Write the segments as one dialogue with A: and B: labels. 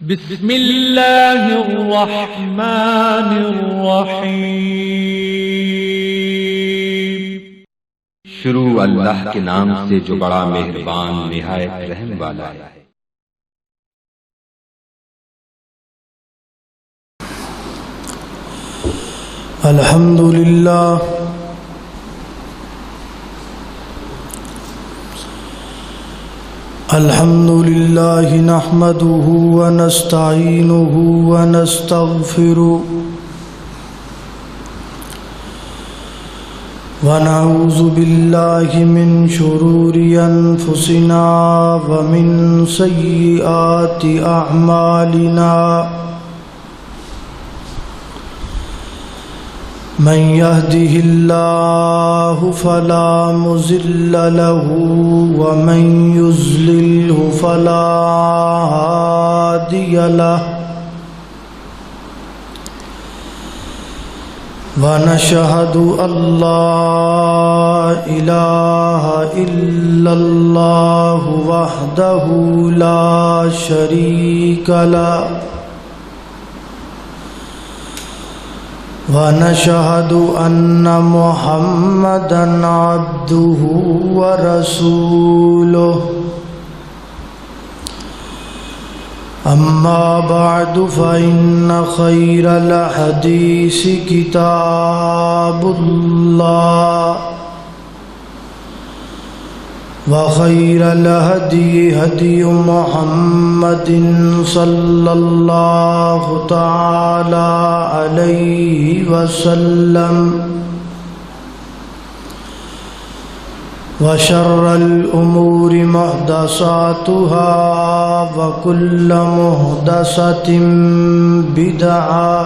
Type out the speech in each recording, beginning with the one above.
A: بسم اللہ الرحمن الرحیم۔
B: شروع اللہ کے نام سے جو بڑا مہربان نہایت رحم والا ہے۔
C: الحمد للہ الحمد للہ نحمده ونستعینه ونستغفره ونعوذ باللہ من شرور انفسنا ومن سیئات اعمالنا من يهده الله فلا مضل له ومن يضلله فلا هادي له ونشهد أن لا إله إلا الله وحده لا شريك له ونشهد أن محمدًا عبده ورسوله أما بعد فإن خير الحديث كتاب الله وخير الهدي هدي محمد صلى الله تعالى عليه وسلم وشر الأمور محدثاتها وكل محدثة بدعة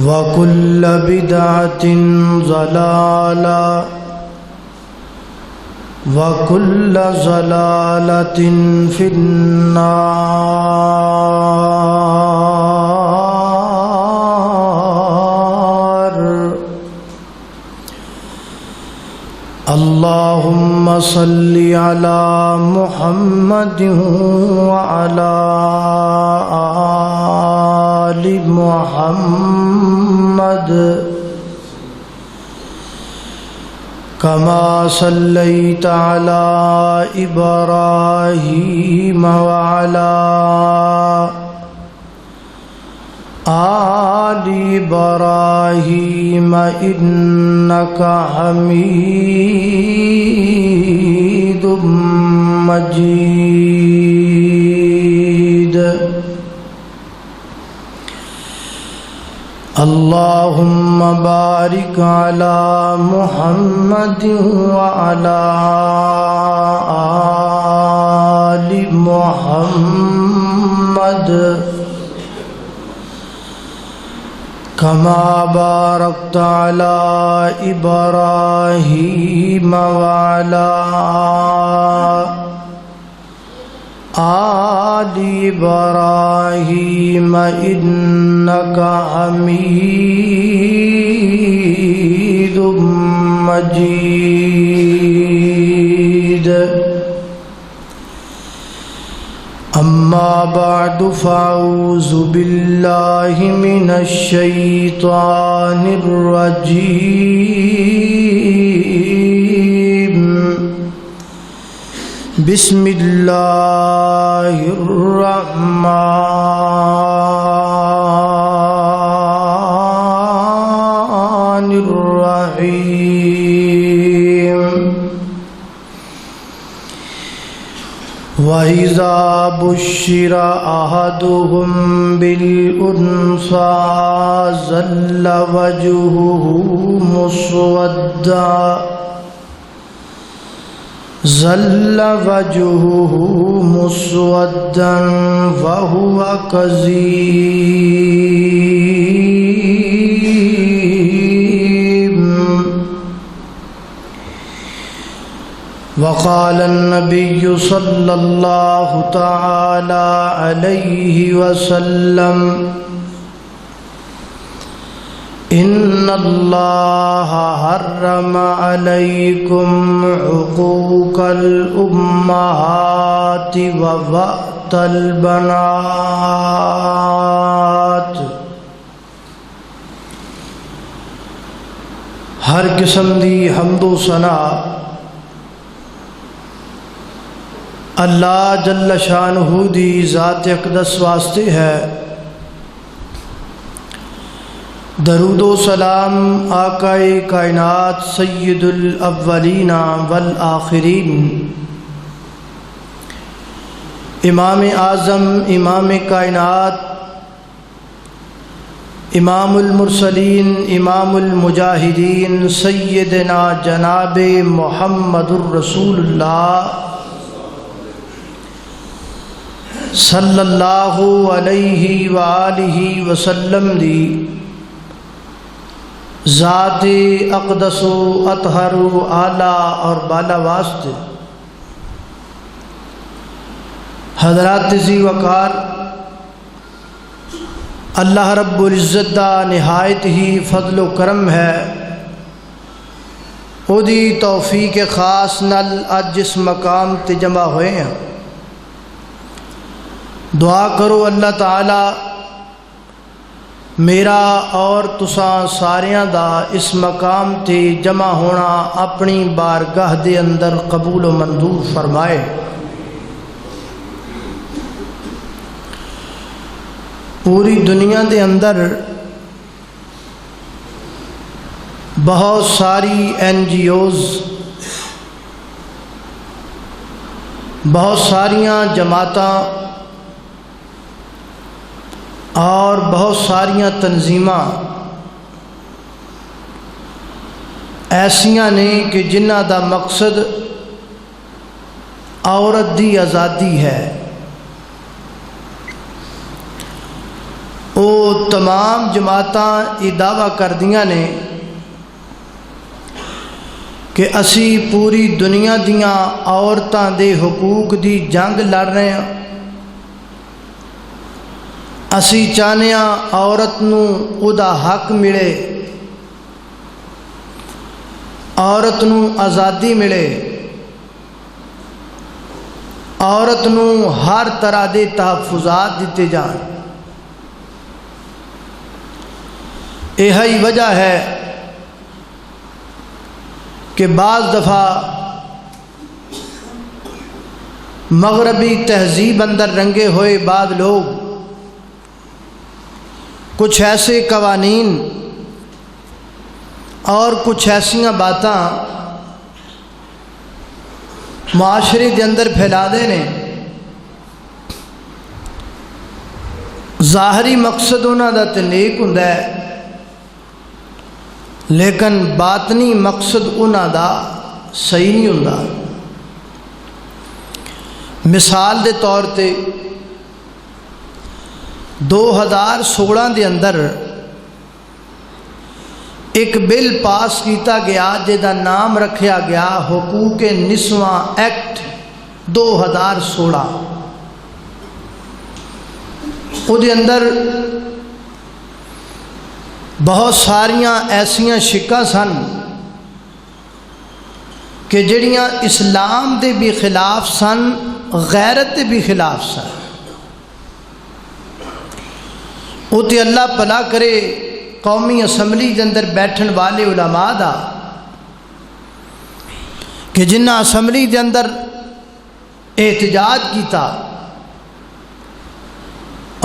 C: وكل بدعة ضلالة وَكُلَّ ضَلَالَةٍ فِي النَّارِ۔ اللهم صل على محمد وعلى آل محمد كما صليت على إبراهيم وعلى آل إبراهيم إنك حميد مجيد۔ اللهم بارك على محمد وعلى آل محمد كما باركت على إبراهيم وعلى آل إبراهيم إنك حميد مجيد۔ أما بعد فأعوذ بالله من الشيطان الرجيم۔ بسم اللہ الرحمن الرحیم۔ وَإِذَا بُشِّرَ أَحَدُهُم بِالْأُنثَىٰ ظَلَّ وَجْهُهُ مسودا وهو كظيم۔ وقال النبي صلى الله تعالى عليه وسلم إن الله حرم عليكم عقوق الأمهات ووأد البنات. ہر قسم دی حمد و ثنا اللہ جل شانہ دی ذات اقدس واسطے ہے. درود و سلام آقائے کائنات سید الاولین والآخرین، امام اعظم، امام کائنات، امام المرسلین، امام المجاہدین، سیدنا جناب محمد الرسول اللہ صلی اللہ علیہ وآلہ وسلم دی ذات اقدس و اطہر و اعلیٰ اور بالا واسطے حضرات ذی وقار اللہ رب العزت دا نہایت ہی فضل و کرم ہے. او دی توفیق خاص نال اج اس مقام تے جمع ہوئے ہیں. دعا کرو اللہ تعالی میرا اور تساں ساریاں دا اس مقام تے جمع ہونا اپنی بارگاہ دے اندر قبول و منظور فرمائے. پوری دنیا دے اندر بہت ساری NGOs، بہت ساریاں جماعتاں اور بہت ساریاں تنظیماں ایسیاں نے کہ جنہ دا مقصد عورت دی آزادی ہے. وہ تمام جماعتاں یہ دعویٰ کردیاں نے کہ اسی پوری دنیا دیاں عورتاں دے حقوق دی جنگ لڑ رہے ہیں. اسی چاہنے ہاں عورت نو او دا حق ملے، عورت نو آزادی ملے، عورت نو ہر طرح دے تحفظات دیتے جان. یہی وجہ ہے کہ بعض دفعہ مغربی تہذیب اندر رنگے ہوئے بعض لوگ کچھ ایسے قوانین اور کچھ ایسیاں باتاں معاشرے دے اندر پھیلا دے نے. ظاہری مقصد انہاں دا تے نیک ہوندا ہے، لیکن باطنی مقصد انہاں دا صحیح نہیں ہوندا. مثال دے طور تے 2016 دے اندر ایک بل پاس کیتا گیا جہدا نام رکھیا گیا حقوق نسواں ایکٹ 2016. او دے اندر بہت ساریاں ایسیاں شکاں سن کہ جڑیاں اسلام دے بھی خلاف سن، غیرت دے بھی خلاف سن. وہ تے اللہ پلا کرے قومی اسمبلی دے اندر بیٹھن والے علماء دا کہ جنہ اسمبلی دے اندر احتجاج کیتا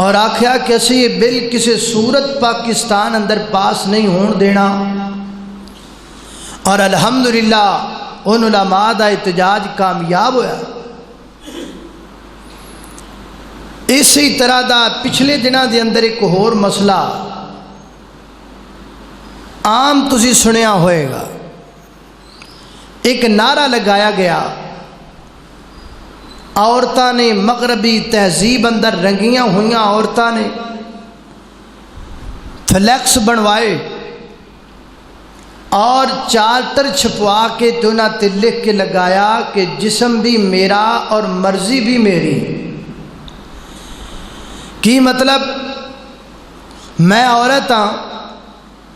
C: اور آکھیا کہ اسی یہ بل کسی صورت پاکستان اندر پاس نہیں ہون دینا. اور الحمدللہ ان علماء دا احتجاج کامیاب ہویا. اسی طرح دا پچھلے دنوں دے اندر ایک اور مسئلہ عام تسی سنیا ہوئے گا. ایک نعرہ لگایا گیا، عورتاں نے مغربی تہذیب اندر رنگیاں ہوئیاں عورتاں نے فلیکس بنوائے اور چارٹر چھپوا کے تو انہاں تے لکھ کے لگایا کہ جسم بھی میرا اور مرضی بھی میری. کی مطلب؟ میں عورت ہاں،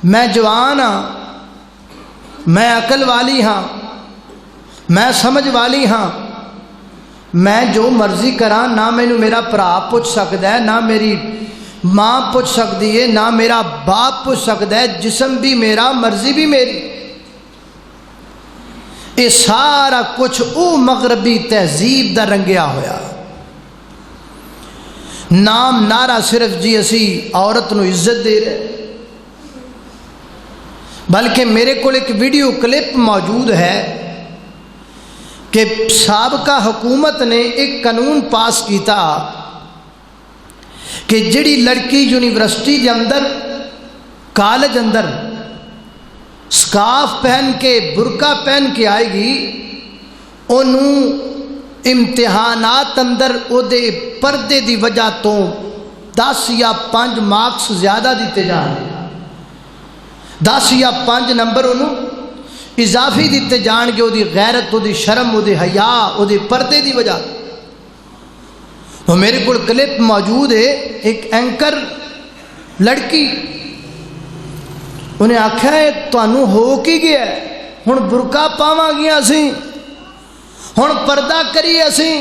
C: میں جوان ہاں، میں عقل والی ہاں، میں سمجھ والی ہاں، میں جو مرضی کراں، نہ مینوں میرا بھرا پوچھ سکدا ہے، نہ میری ماں پوچھ سکتی ہے، نہ میرا باپ پوچھ سکتا ہے، جسم بھی میرا، مرضی بھی میری۔ یہ سارا کچھ او مغربی تہذیب دا رنگیا ہویا۔ نام نعرہ صرف جی اسی عورت نو عزت دے رہے، بلکہ میرے کو ایک ویڈیو کلپ موجود ہے کہ سابقہ حکومت نے ایک قانون پاس کیتا کہ جڑی لڑکی یونیورسٹی کے اندر، کالج اندر سکارف پہن کے، برقع پہن کے آئے گی، انہوں امتحانات اندر او دے پردے دی وجہ تو 10 یا 5 مارکس زیادہ دیتے جان، 10 یا 5 نمبر انہوں اضافی دیتے جان گے، او دی غیرت، او دی شرم، او دی حیا، او دی پردے دی وجہ۔ تو میرے کو کلپ موجود ہے، ایک اینکر لڑکی، انہیں آکھا ہے تانوں ہو کی گیا ہے، ہن برقع پاواں گیا اسی، ہن پردہ کریے اسی،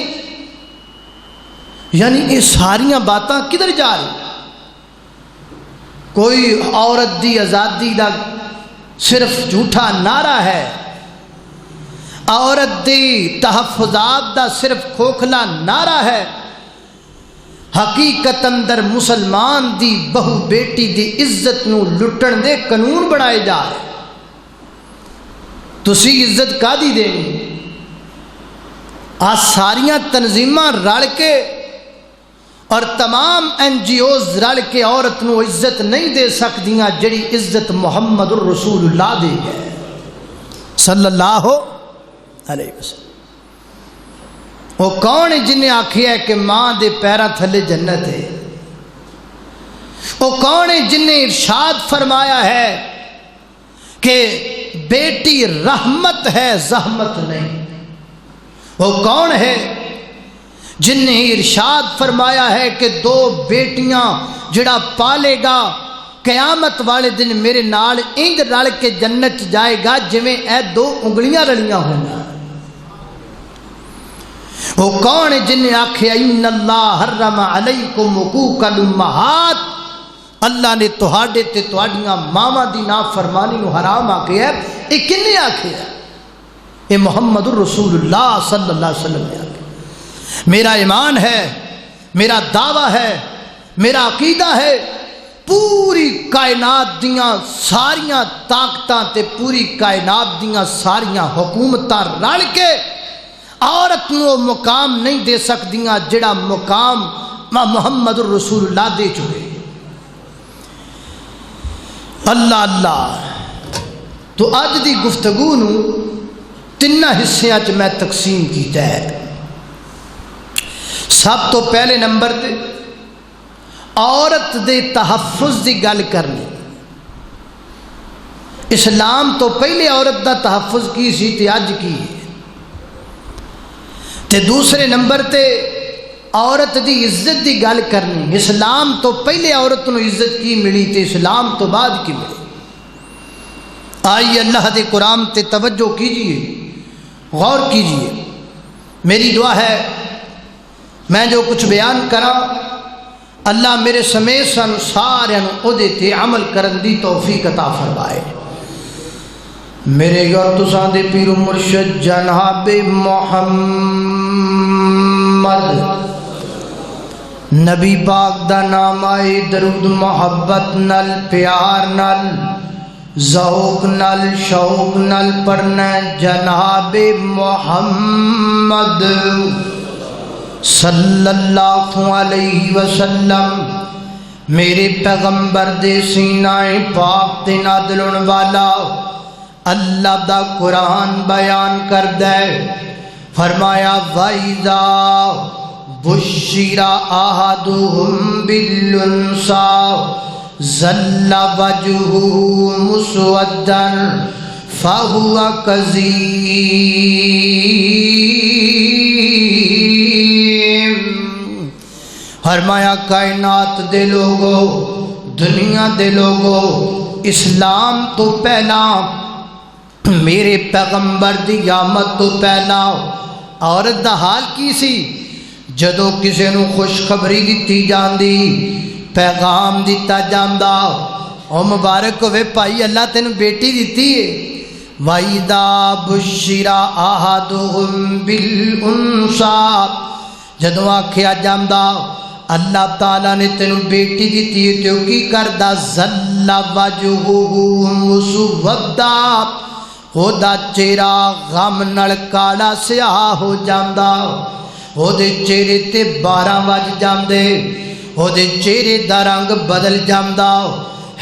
C: یعنی یہ ساریاں باتاں کدھر جا رہی؟ کوئی عورت دی آزادی دا صرف جھوٹا نعرہ ہے، عورت دی تحفظات دا صرف کھوکھلا نعرہ ہے، حقیقت اندر مسلمان دی بہو بیٹی دی عزت نو لٹن دے قانون بنائے جا رہے۔ تسی عزت کا دی دینی؟ آ ساریاں تنظیماں رل کے اور تمام NGOز رل کے عورت نو عزت نہیں دے سکدیاں جڑی عزت محمد الرسول اللہ دے گئے صلی اللہ علیہ وسلم۔ وہ کون ہے جنہیں آکھیا ہے کہ ماں دے پیراں تھلے جنت ہے؟ وہ کون ہے جنہیں ارشاد فرمایا ہے کہ بیٹی رحمت ہے، زحمت نہیں؟ وہ کون ہے جن نے ارشاد فرمایا ہے کہ 2 بیٹیاں جڑا پالے گا قیامت والے دن میرے نال انج رل کے جنت جائے گا جویں اے 2 انگلیاں رلیاں ہوئیں؟ وہ کون ہے جن نے آکھیا ان اللہ حرم علیکم حقوق الامہات، اللہ نے تہاڈے تے تہاڈیاں ماواں دی نافرمانی نو حرام آکھیا ہے؟ یہ کنے آکھیا ہے؟ یہ محمد الرسول اللہ صلی اللہ علیہ وسلم نے آکھیا۔ میرا ایمان ہے، میرا دعویٰ ہے، میرا عقیدہ ہے، پوری کائنات دیاں ساریاں طاقتاں تے پوری کائنات دیاں ساریاں حکومتاں رل کے عورت نو مقام نہیں دے سکدیاں جڑا مقام محمد الرسول اللہ دے چکے۔ اللہ اللہ۔ تو اج دی گفتگو نو 3 حصیاں چ میں تقسیم کیتا ہے۔ سب تو پہلے نمبر تے عورت دے تحفظ دی گل کرنی۔ اسلام تو پہلے عورت دا تحفظ کی سی تے اج کی ہے۔ تے دوسرے نمبر تے عورت دی عزت دی گل کرنی۔ اسلام تو پہلے عورت نو عزت کی ملی تے اسلام تو بعد کی ملی۔ آئیے اللہ دے قرآن تے توجہ کیجئے، غور کیجئے۔ میری دعا ہے میں جو کچھ بیان کرا اللہ میرے سمیت سن سارے او دے تے عمل کرن دی توفیق عطا فرمائے۔ میرے اور تساں دے پیر مرشد جناب محمد نبی پاک دا نام آئے، درود محبت نل، پیار نل، ذوق نل، شوق نل پڑھنا جناب محمد صلی اللہ علیہ وسلم۔ میرے پیغمبر دے سینہ پاک تے نازلن والا اللہ دا قرآن بیان کر دے، فرمایا وَإِذَا بُشِّرَ أَحَدُهُم بِالْأُنثىٰ ظَلَّ وَجْهُهُ مُسْوَدًّا فَهُوَ كَظِيمٌ۔ فرمایا کائنات دے لوگو، دنیا دے لوگو، اسلام تو پہلا میرے پیغمبر دی آمد تو پہلا عورت دا حال کی سی؟ جدوں کسے نو خوشخبری دتی جاندی، پیغام دتا جاندا، او مبارک ہوئے بھائی اللہ تینوں بیٹی دتی ہے، وَإِذَا بُشِّرَ أَحَدُهُم بِالْأُنثَىٰ، جدوں آکھیا جاندا اللہ تعالیٰ نے تینوں بیٹی دتی ہے تو کی کردا؟ ظَلَّ وَجْهُهُ مُسْوَدًّا، او دا چہرہ غم نال کالا سیاہ ہو جاندا، او دے چہرے تے 12 وج جاندے، او دے چہرے دا رنگ بدل جاندا،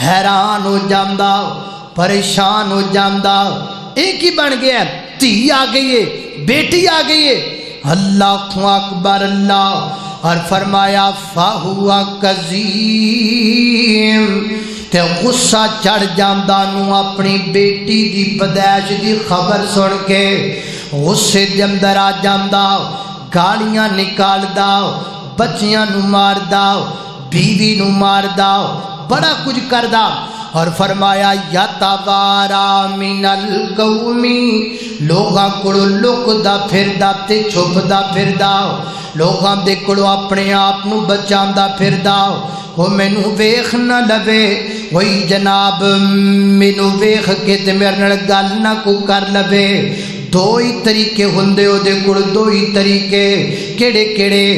C: حیران ہو جاندا، پریشان ہو جاندا، ایک ہی بن گیا، دھی آ گئی ہے، بیٹی آ گئی ہے۔ اللہ اکبر اللہ، اور فرمایا فَهُوَ كَظِيمٌ، تے غصہ چڑھ جاندا نو اپنی بیٹی دی پیدائش دی خبر سن کے غصے دے اندر آ جاندا، گالیاں نکالدا، بچیاں نو ماردا، بیوی نو ماردا، بڑا کچھ کردا، اور فرمایا یَتَوَارَىٰ مِنَ الْقَوْمِ، لوگاں کولوں لُکدا پھردا تے چھپدا پھردا، لوگاں دے کولوں اپنے آپ نو بچاندا پھردا، وہ مینوں ویکھ نہ لوے، وہی جناب مینوں ویکھ کے تے میرے نال گل نہ کو کر لوے۔ دو ہی طریقے ہوندے او دے کول، دو ہی طریقے، کیڑے کیڑے؟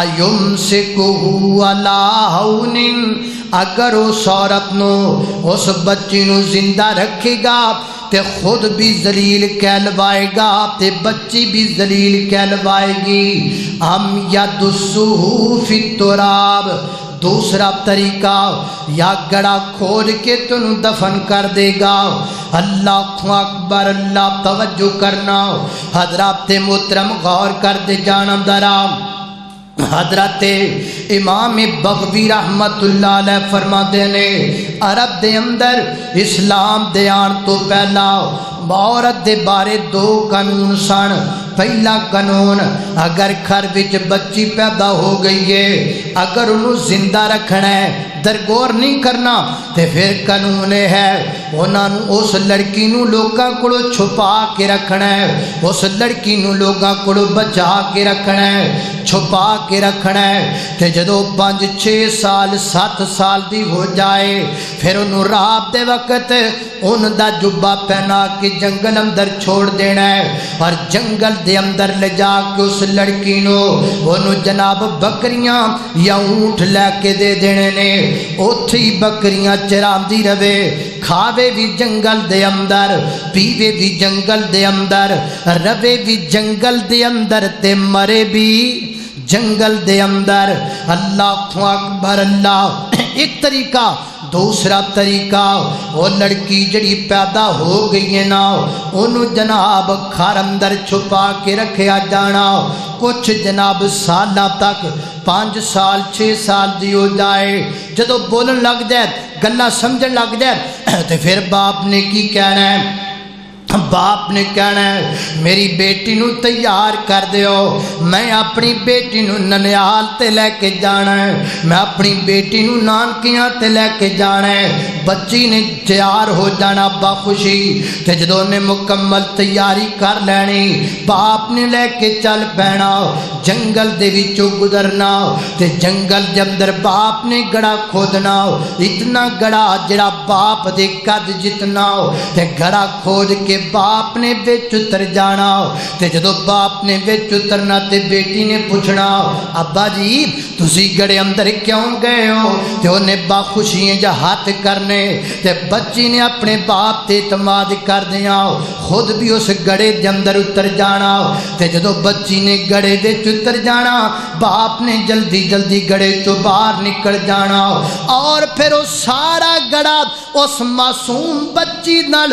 C: اَيُمْسِكُهُ عَلَىٰ هَوْنٍ، اگر اس عورت نو اس بچی نو زندہ رکھے گا تے خود بھی ذلیل کہلوائے گا تے بچی بھی ذلیل کہلوائے گی، ہم یدسُّهُ فی التراب، دوسرا طریقہ یا گڑا کھود کے تن دفن کر دے گا۔ اللہ اکبر اللہ، توجہ کرنا حضرات محترم، غور کر دے جانا درا۔ حضرت امام بغوی رحمت اللہ علیہ فرماتے نے عرب دے اندر اسلام دے آن تو پہلا عورت دے بارے 2 قانون سن۔ پہلا قانون، اگر گھر وچ بچی پیدا ہو گئی ہے، اگر انہوں زندہ رکھنا ہے، درگور نہیں کرنا، تے پھر قانون ہے انہاں نوں اس لڑکی نوں لوکاں کولوں چھپا کے رکھنا ہے، اس لڑکی نوں لوکاں کولوں بچا کے رکھنا ہے، چھپا کے رکھنا ہے، تے جدوں 5 6 سال 7 سال دی ہو جائے پھر انہوں رات دے وقت ان دا جبہ پہنا کے جنگل اندر چھوڑ دینا ہے، اور جنگل دے اندر لے جا کے اس لڑکی نو انہوں جناب بکریاں یا اونٹ لے کے دے دینے نے، اوتھے ہی بکریاں چراندی رہے، کھاوے بھی جنگل دے اندر، پیوے بھی جنگل دے اندر، رہے بھی جنگل دے اندر تے مرے بھی جنگل دے اندر۔ اللہ اکبر اللہ، ایک طریقہ۔ دوسرا طریقہ، وہ لڑکی جڑی پیدا ہو گئی ہے نا انہوں جناب گھر اندر چھپا کے رکھیا جانا، کچھ جناب سالاں تک، 5 سال 6 سال دی ہو جائے، جدو بولن لگ جائے، گلا سمجھن لگ جائے، تو پھر باپ نے کی کہنا ہے؟ باپ نے کہنا ہے میری بیٹی نو تیار کر دیو، میں اپنی بیٹی نو ننیال تے لے کے جانا ہے، میں اپنی بیٹی نو نانکیاں تے لے کے جانا ہے۔ بچی نے تیار ہو جانا باخوشی، تے جدوں نے مکمل تیاری کر لینی، باپ نے لے کے چل پینا، جنگل دے وچوں گزرنا، تے جنگل دے اندر باپ نے گڑا کھودنا، اتنا گڑا جڑا باپ دے قد جتنا، تے گڑا کھود کے باپ نے وچ اتر جانا، تے جدو باپ نے وچ اترنا تے بیٹی نے پوچھنا ابا جی تسی گڑے اندر کیوں گئے ہو، تے انہیں باخوشیاں جا ہاتھ کرنے، تے بچی نے اپنے باپ تے اعتماد کر دیا، خود بھی اس گڑے دے اندر اتر جانا، تے جدو بچی نے گڑے دے اتر جانا، باپ نے جلدی جلدی گڑے تو باہر نکل جانا، اور پھر وہ سارا گڑا اس معصوم بچی نال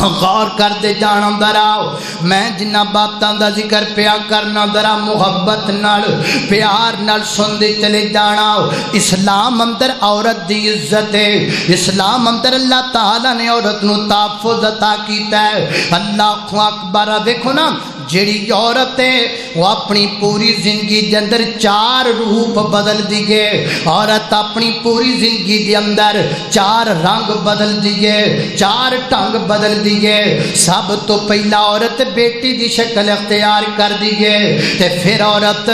C: غور کر دے جانا دراؤ میں جنہ باتاں دا ذکر پیا کرنا درا محبت نال پیار نال سن دے چلے جانا اسلام اندر عورت دی عزت ہے اسلام اندر اللہ تعالیٰ نے عورت نو تحفظ عطا کیتا ہے اللہ اکبر دیکھو نا جیڑی عورت ہے وہ اپنی پوری زندگی دے اندر 4 روپ بدل دیئے عورت اپنی پوری زندگی دے اندر 4 رنگ بدل دیئے 4 ٹنگ بدل دیئے سب تو پہلا عورت بیٹی دی شکل اختیار کر دیئے تے پھر عورت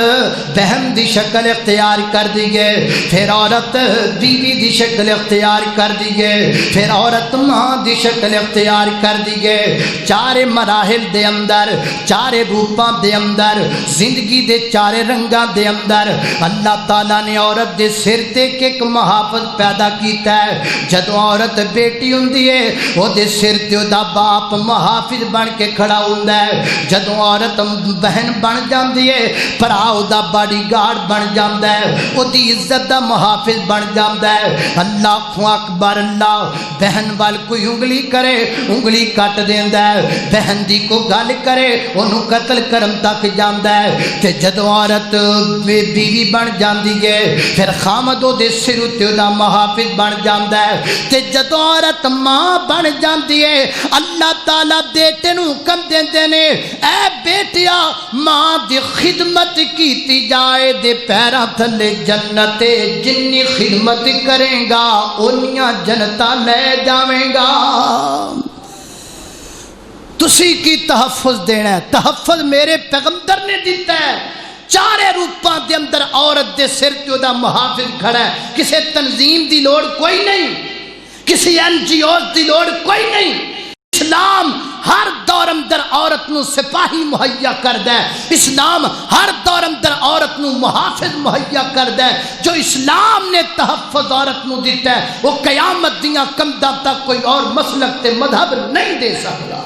C: بہن دی شکل اختیار کر دیئے پھر عورت بیوی دی شکل اختیار کر دیئے پھر عورت ماں دی شکل اختیار کر دیئے 4 مراحل دے اندر 4 روپاں دے اندر زندگی دے 4 رنگاں دے اندر اللہ تعالیٰ نے عورت دے سر تے ایک محافظ پیدا کیتا ہے جدوں عورت بیٹی ہوندی ہے وہ دے سر تے دا باپ محافظ بن کے کھڑا ہوندا ہے جدوں عورت بہن بن جاندی ہے بھرا دا باڈی گارڈ بن جاندا ہے او دی عزت دا محافظ بن جاندا ہے اللہ اکبر اللہ بہن وال کوئی انگلی کرے انگلی کٹ دیندا ہے بہن دی کو گل کرے انہوں قتل کرم تک جاندا ہے تے جدوں عورت بیوی بن جاندی ہے پھر خامد او دے سر تے دا محافظ بن جاندا ہے تے جدوں عورت ماں بن جاندی ہے اللہ تعالیٰ بیٹے نو حکم دیندے نے اے بیٹیا ماں دی خدمت کیتی جائے دے پیراں تھلے جنت جنی خدمت کرے گا اونیاں جنتاں لے جاویں گا تسی کی تحفظ دینا ہے تحفظ میرے پیغمبر نے دیتا ہے 4 روپاں دے اندر عورت دے سر تے دا محافظ کھڑا ہے کسی تنظیم دی لوڑ کوئی نہیں کسی NGOs دی لوڑ کوئی نہیں اسلام ہر دور اندر عورت نو سپاہی مہیا کردا ہے اسلام ہر دور اندر عورت نو محافظ مہیا کردا ہے جو اسلام نے تحفظ عورت نو دیتا ہے وہ قیامت دیاں قدماں تک کوئی اور مسلک تے مذہب نہیں دے سکتا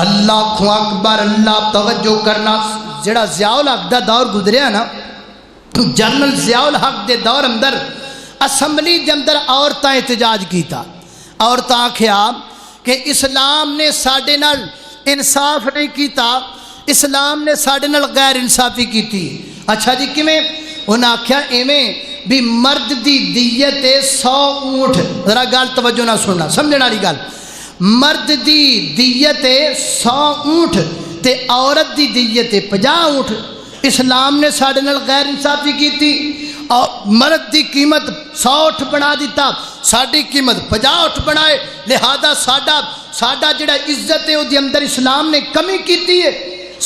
C: اللہ اکبر اللہ توجہ کرنا جڑا ضیاء الحق دا دور گزریا نا جنرل ضیاء الحق دے دور اندر اسمبلی دے اندر عورتاں احتجاج کیتا عورتاں آکھیا کہ اسلام نے ساڈے نال انصاف نہیں کیتا اسلام نے ساڈے نال غیر انصافی کیتی اچھا جی کیویں انہاں آکھیا ایویں بھی مرد دی دیت 100 اونٹ ذرا گل توجہ نہ سننا سمجھن والی گل مرد دی دیت 100 اونٹ تے عورت دی دیت 50 اونٹ اسلام نے ساڈے نال غیر انصافی کیتی اور مرد دی قیمت 100 اونٹ بنا دیتا ساڈی قیمت 50 اونٹ بنائے لہذا ساڈا جڑا عزت ہے او دی اندر اسلام نے کمی کیتی ہے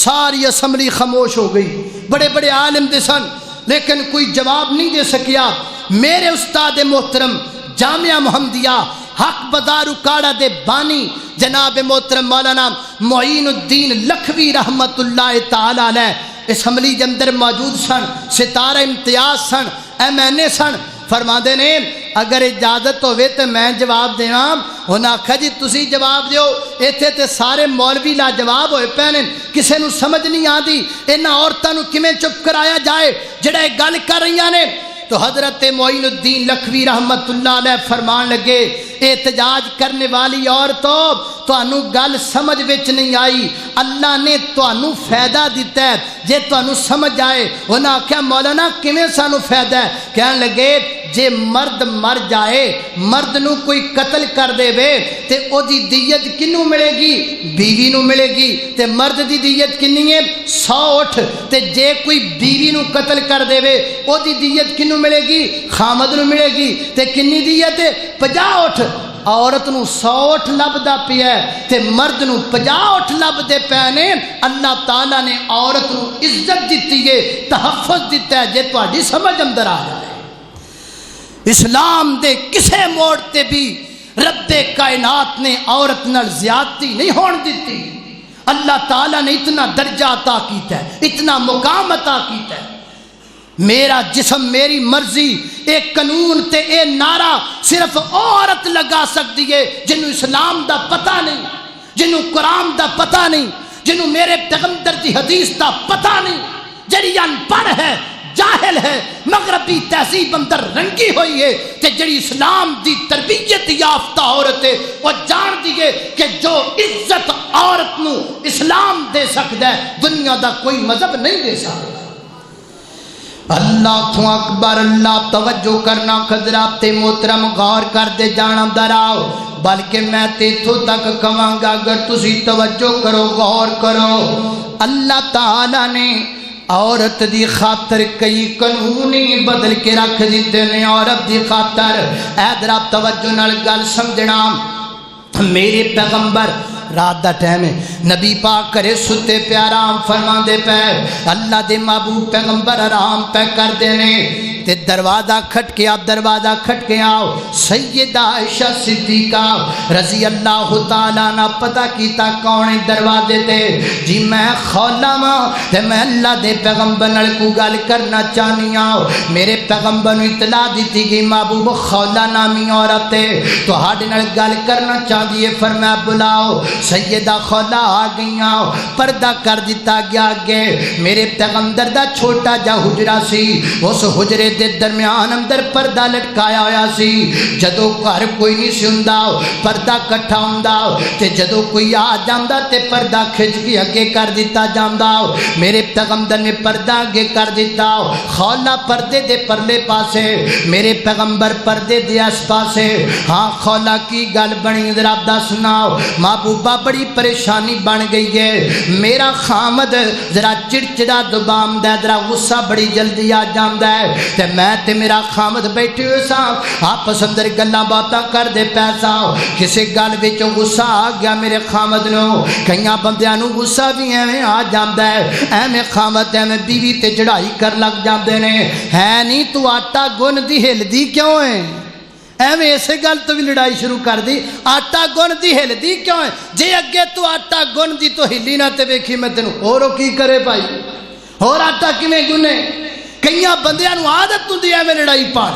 C: ساری اسمبلی خاموش ہو گئی بڑے بڑے عالم دے سن لیکن کوئی جواب نہیں دے سکیا میرے استاد محترم جامعہ محمدیہ حق بازار اکاڑا دے بانی جناب محترم مولانا معین الدین لکھوی رحمت اللہ تعالی علیہ اسمبلی کے اندر موجود سن ستارہ امتیاز سن MNA سن فرما دے نے اگر اجازت ہوئے تو میں جواب دینا انہاں آکھا جی تسی جواب دیو ایتھے تے سارے مولوی لا جواب ہوئے پینے کسے نو سمجھ نہیں آندی انہاں عورتاں نو کیویں چپ کرایا جائے جڑا ایک گل کر رہیاں نے تو حضرت معین الدین لکھوی رحمت اللہ علیہ فرمان لگے احتجاج کرنے والی عورتوں تانوں گل سمجھ وچ نہیں آئی اللہ نے تانوں فائدہ دیتا ہے جے تانوں سمجھ آئے انہاں آکھیا مولانا کیویں سانوں فائدہ ہے کہن لگے جے مرد مر جائے مرد نو کوئی قتل کر دے وے تے او دی دیت کنوں ملے گی بیوی نو ملے گی تے مرد دی دیت کنی ہے 100 اونٹ تے جے کوئی بیوی نو قتل کر دے وے او دی دیت کنوں ملے گی خامد نو ملے گی تے کنی دیت 50 اونٹ عورت نو 100 اونٹ لبدا پیا تے مرد نو 50 اونٹ لبدے پے نے اللہ تعالیٰ نے عورت نو عزت دیتی ہے تحفظ دیتا ہے جے تہاڈی سمجھ اندر آ جائے اسلام دے کسے موڑ تے بھی رب کائنات نے عورت نال زیادتی نہیں ہون دیتی اللہ تعالیٰ نے اتنا درجہ عطا کیتا ہے اتنا مقام عطا کیتا ہے میرا جسم میری مرضی ایک قانون تے اے نعرہ صرف عورت لگا سکتی ہے جنہوں اسلام دا پتہ نہیں جنہوں قرآن دا پتہ نہیں جنہوں میرے پیغمبر دی حدیث دا پتہ نہیں جڑی ان پڑھ ہے جاہل ہے، مغربی تہذیب اندر رنگی ہوئی ہے تے جڑی اسلام دی تربیت یافتہ عورت ہے وہ جان دیے کہ جو عزت عورت نو اسلام دے سکتا ہے دنیا دا کوئی مذہب نہیں دے سکتا۔ اللہ تو اکبر، اللہ توجہ کرنا حضرات محترم غور کر دے جانا دراؤ، بلکہ میں تیتھوں تک کہاں گا اگر تسی توجہ کرو غور کرو، اللہ تعالیٰ نے عورت دی خاطر کئی قانونی بدل کے رکھ دیتے نے۔ عورت دی خاطر ادھر توجہ نال گل سمجھنا، میرے پیغمبر رات دا ٹائم ہے، نبی پاک کرے ستے پہ آرام فرما دے پہ، اللہ دے محبوب پیغمبر آرام پہ کر دینے تے دروازہ کھٹ کے آپ دروازہ کھٹ کے آؤ، سیدہ عائشہ صدیقہ رضی اللہ تعالیٰ نہ پتہ کیتا کون دروازے تے، جی میں خولا ماں تے میں اللہ دے پیغمبر نال کو گل کرنا چاہنی آؤ، میرے پیغمبر نو اطلاع دیتی گئی محبوب خولا نامی عورت ہے تو ہاڈے نال گل کرنا چاہتی ہے، فرمایا بلاؤ، سیدہ خولا آ گئیاں، پردہ کر دیتا گیا گے، میرے پیغمبر دا چھوٹا جا حجرہ سی، اس حجرے دے درمیان اندر پردہ لٹکایا ہویا سی، جدو گھر کوئی نہیں سی ہوندا پردہ کٹھا ہوندا تے جدو کوئی آ جاندا تے پردہ کھچ کے اگے کر دیتا جاندا، میرے پیغمبر نے پردہ اگے کر دیتا، خولا پردے دے پرلے پاسے، میرے پیغمبر پردے دے اس پاسے۔ ہاں خولا کی گل بنی ذرا دسناؤ، محبوبہ بڑی پریشانی بن گئی ہے، میرا خامد ذرا چڑچڑا دبام دا، ذرا غصہ بڑی جلدی آ جاندا ہے تے میں تے میرا خامد بیٹھے ہوئے سا آپس اندر گلاں باتاں کر دے پیسا، کسی گل وچ غصہ آ گیا میرے خامد نو، کئیاں بندیاں نو غصہ بھی ایویں آ جاندا ہے، ایویں خامد ایویں بیوی تے چڑھائی کر لگ جاندے نے، ہے نہیں تو آٹا گن دی ہلدی کیوں ہے، ایویں اسے گل تو بھی لڑائی شروع کر دی، آٹا گن دی ہل دی کیوں ہے، جے اگے تو آٹا گن دی تو ہلی نہ تے ویکھی میں تینوں اور کی کرے بھائی، اور آٹا کیویں گنے، کئیاں بندیاں نو عادت ہوندی ایویں لڑائی پا،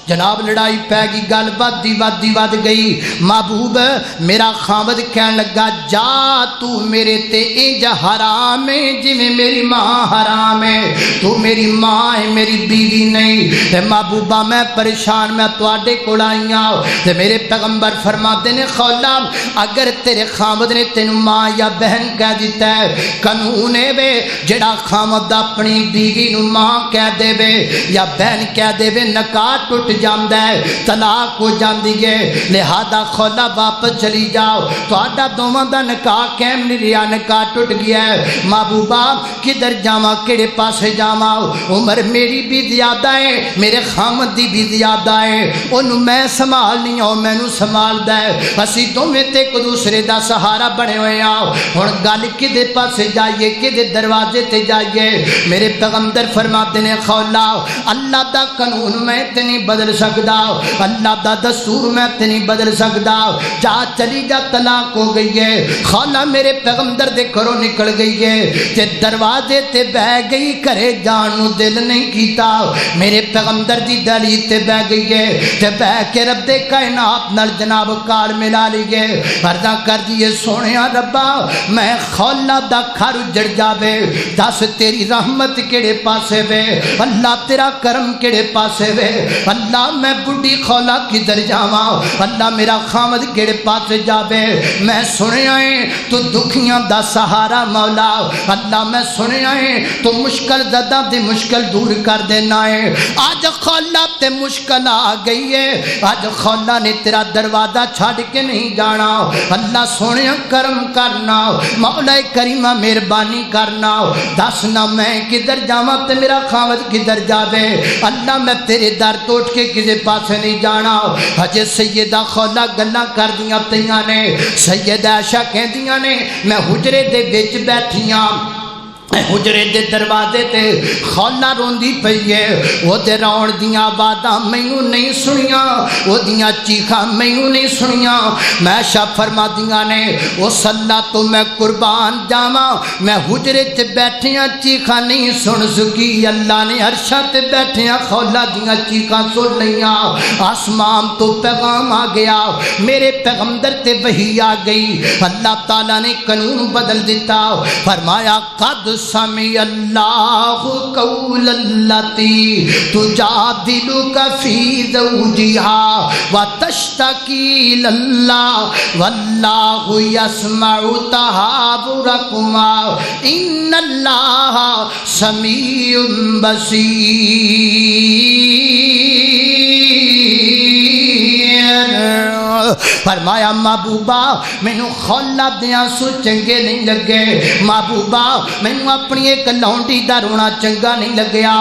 C: جناب لڑائی پہ گئی، گل ود گئی، محبوب میرا خامد کہن لگا جا تو میرے تے انج حرام ہے جویں میری ماں حرام ہے، تو میری ماں ہے میری بیوی نہیں، تے محبوبہ میں پریشان میں تواڈے کول آئی ہاں، تے میرے پیغمبر فرماتے نے خولا اگر تیرے خامد نے تینوں ماں یا بہن کہہ دیتا ہے، قانون ہے وے جڑا خامد اپنی بیوی نو ماں کہہ دے وے یا بہن کہہ دے وے نکاح ٹوٹ جاندہ ہے، طلاق ہو جاندی ہے، لہذا خولا واپس چلی جاؤ، تو آڈا دوماں دا نکاح کیم نہیں رہا، نکاح ٹوٹ گیا ہے، محبوبہ کدھر جاواں کیڑے پاسے جاواں، عمر میری بھی زیادہ ہے میرے خامد دی بھی زیادہ ہے، انہوں میں سنبھال نہیں ہوں مینوں سنبھال دا ہے، اسی دوویں تے ایک دوسرے دا سہارا بنے ہوئے آؤ، ہن گل کدے پاسے جائیے کدے دروازے تے جائیے، میرے پیغمبر فرماتے نے خولا اللہ دا قانون میں تے نہیں بدل سکدا، اللہ دا دستور میں تے نہیں بدل سکدا، جا چلی جا طلاق ہو گئی ہے، خولا میرے پیغمبر دے گھروں نکل گئی ہے تے دروازے تے بہ گئی، گھرے جان نو دل نہیں کیتا، میرے پیغمبر دی دہلیز تے بہ گئی ہے تے بہ کے رب دے کائنات نال جناب کار ملا لی ہے، عرضاں کر دیے سونیا ربا میں خولا دا گھر اجڑ جاوے، دس تیری رحمت کیڑے پاسے وے، اللہ تیرا کرم کیڑے پاسے وے، اللہ میں بڑھی خولا کدھر جاواں، اللہ میرا خامد کیڑے پاسے جاوے، میں سنیا ہے تو دکھیاں دا سہارا مولا، اللہ میں سنیا ہے تو مشکل زدہ دی مشکل دور کر دینا ہے، آج خولا تے مشکل آ گئی ہے، آج خولا نے تیرا دروازہ چھاڑ کے نہیں جانا، اللہ سنیا کرم کرنا، مولا کریمہ مہربانی کرنا، دسنا میں کدھر جاواں تے میرا خامد کدھر جاوے، اللہ میں تیرے در توڑ کے کسی پاسے نہیں جانا، ہجے سیدہ خولا گلاں کر دیاں تیاں نے، سیدہ عائشہ کہہ دیاں نے میں حجرے دے وچ بیٹھیاں، حجرے دے دروازے تے خولا روندی پئی ہے، وہ تے روڑ دیاں آوازاں مینوں نہیں سنیاں، وہ دیاں چیخاں مینوں نہیں سنیاں، میں شاہ فرما دیاں نے وہ صلاح تو میں قربان جاواں، میں حجرے تے بیٹھیاں چیخاں نہیں سن سکی، اللہ نے عرشاں تے بیٹھیاں خولا دیاں چیخاں سن لیاں، آسمان تو پیغام آ گیا، میرے پیغمبر تے وحی آ گئی، اللہ تعالیٰ نے قانون بدل دیتا، فرمایا قد سمع اللہ قول التی تجادلک فی زوجہا وتشتکی اللہ واللہ یسمع تحاورکما ان اللہ سمیع بصیر۔ فرمایا محبوبہ مینوں خلا دیاں سو چنگے نہیں لگے، محبوبہ مینوں اپنی ایک لونڈی دا رونا چنگا نہیں لگیا،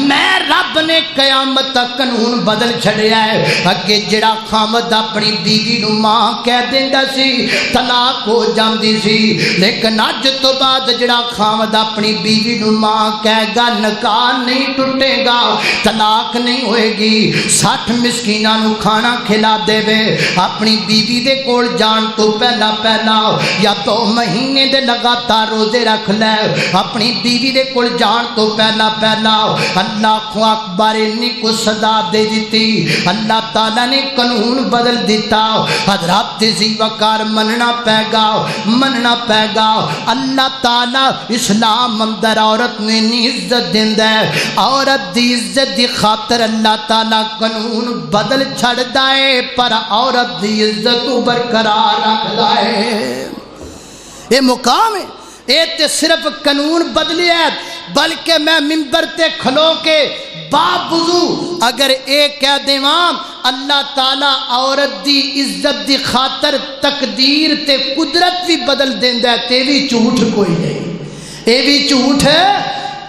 C: میں رب نے قیامت تک قانون بدل چھڑیا ہے۔ اگے جڑا خامد اپنی بیوی نو ماں کہہ دیندا سی طلاق ہو جاندی سی، لیکن اج تو بعد جڑا خامد اپنی بیوی نو ماں کہے گا نکاح نہیں ٹوٹے گا، طلاق نہیں ہوئے گی، 60 مسکیناں نو کھانا کھلا دے وے، اپنی بیوی دے کول جان تو پہلا یا 2 مہینے دے لگاتار روزے رکھ لے، اپنی بیوی دے کول جان تو پہلا اللہ اکبر انی کو صدا دے دیتی، اللہ تعالیٰ نے قانون بدل دیتا۔ حضرات ذی وقار مننا پے گا، اللہ تعالیٰ اسلام اندر عورت نے نی عزت دیندا ہے، عورت دی عزت دی خاطر اللہ تعالیٰ قانون بدل چھڑدا ہے، پر عورت دی عزت برقرار رکھدا ہے۔ یہ مقام ہے، یہ تے صرف قانون بدلی ہے، بلکہ میں منبر تے کھلو کے باوضو اگر ایک کہہ دیواں اللہ تعالیٰ عورت دی عزت دی خاطر تقدیر تے قدرت بھی بدل دیندا ہے، تے بھی جھوٹ کوئی نہیں، یہ بھی جھوٹ ہے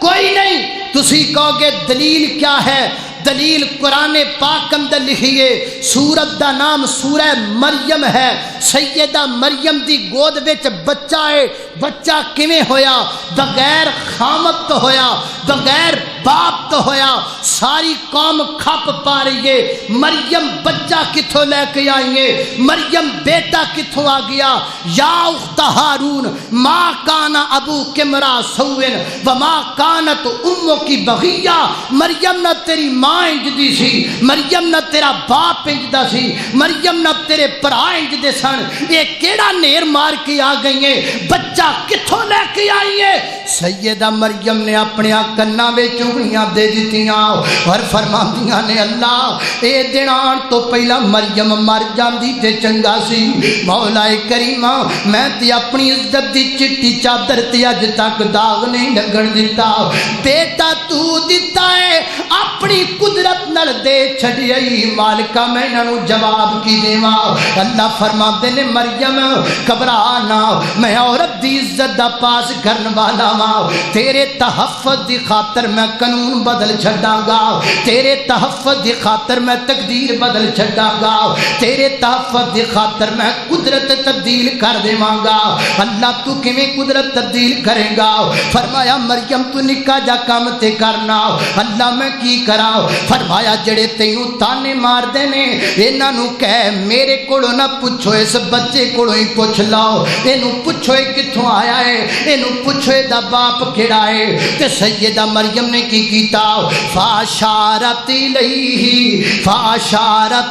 C: کوئی نہیں۔ تسی کہو گے دلیل کیا ہے؟ دلیل قرآن پاک اندر لکھیے، سورت دا نام سورہ مریم ہے، سیدہ مریم دی گود وچ بچہ ہے، بچہ کیویں ہویا؟ بغیر خامد تو ہویا، بغیر باپ تو ہویا، ساری قوم کھپ پا رہی ہے مریم بچہ کتھوں لے کے آئی ہے، مریم بیٹا کتھوں آ گیا؟ یا اخت ہارون ما کان ابوک امرا سوء وما کانت امک بغیہ، مریم نہ تیری ماں انج دی سی، مریم نہ تیرا باپ انج دا سی، مریم نہ تیرے بھرا انج دے سن، یہ کیڑا نیر مار کے آ گئی ہے، بچہ کتھوں لے کے آئی ہے؟ سیدہ مریم نے اپنے کناں وچ چوڑیاں دے دتیاں اور فرماندیاں نے اللہ اے دن آن تو پہلا مریم مر جاندی تے چنگا سی، مولا کریمہ میں تے اپنی عزت دی چٹی چادر تے اج تک داغ نہیں لگن دیتا، بیٹا تو دیتا ہے اپنی قدرت نال دے چھڑیئی، مالکہ میں انہوں جواب کی دیواں؟ اللہ فرماتے نے مریم گھبرا نہ، میں عورت دی عزت دا پاس کرن والا ماں، تیرے تحفظ دی خاطر میں قانون بدل چھڑاں گا، تیرے تحفظ دی خاطر میں تقدیر بدل چھڑاں گا، تیرے تحفظ دی خاطر میں قدرت تبدیل کر دیواں گا۔ اللہ تو کیویں قدرت تبدیل کرے گا؟ فرمایا مریم تو نکا جا کام تے کرنا، اللہ میں کی کرا؟ فرمایا جڑے تینوں تانے مار دے نے انہاں نوں کہے میرے کولوں نہ پوچھو، اس بچے کولوں ہی پوچھ لاؤ، اینوں پوچھو کتھوں آیا ہے، اینوں پوچھو دا باپ کیڑا ہے۔ تے سیدہ مریم نے کی کیتا؟ فاشارت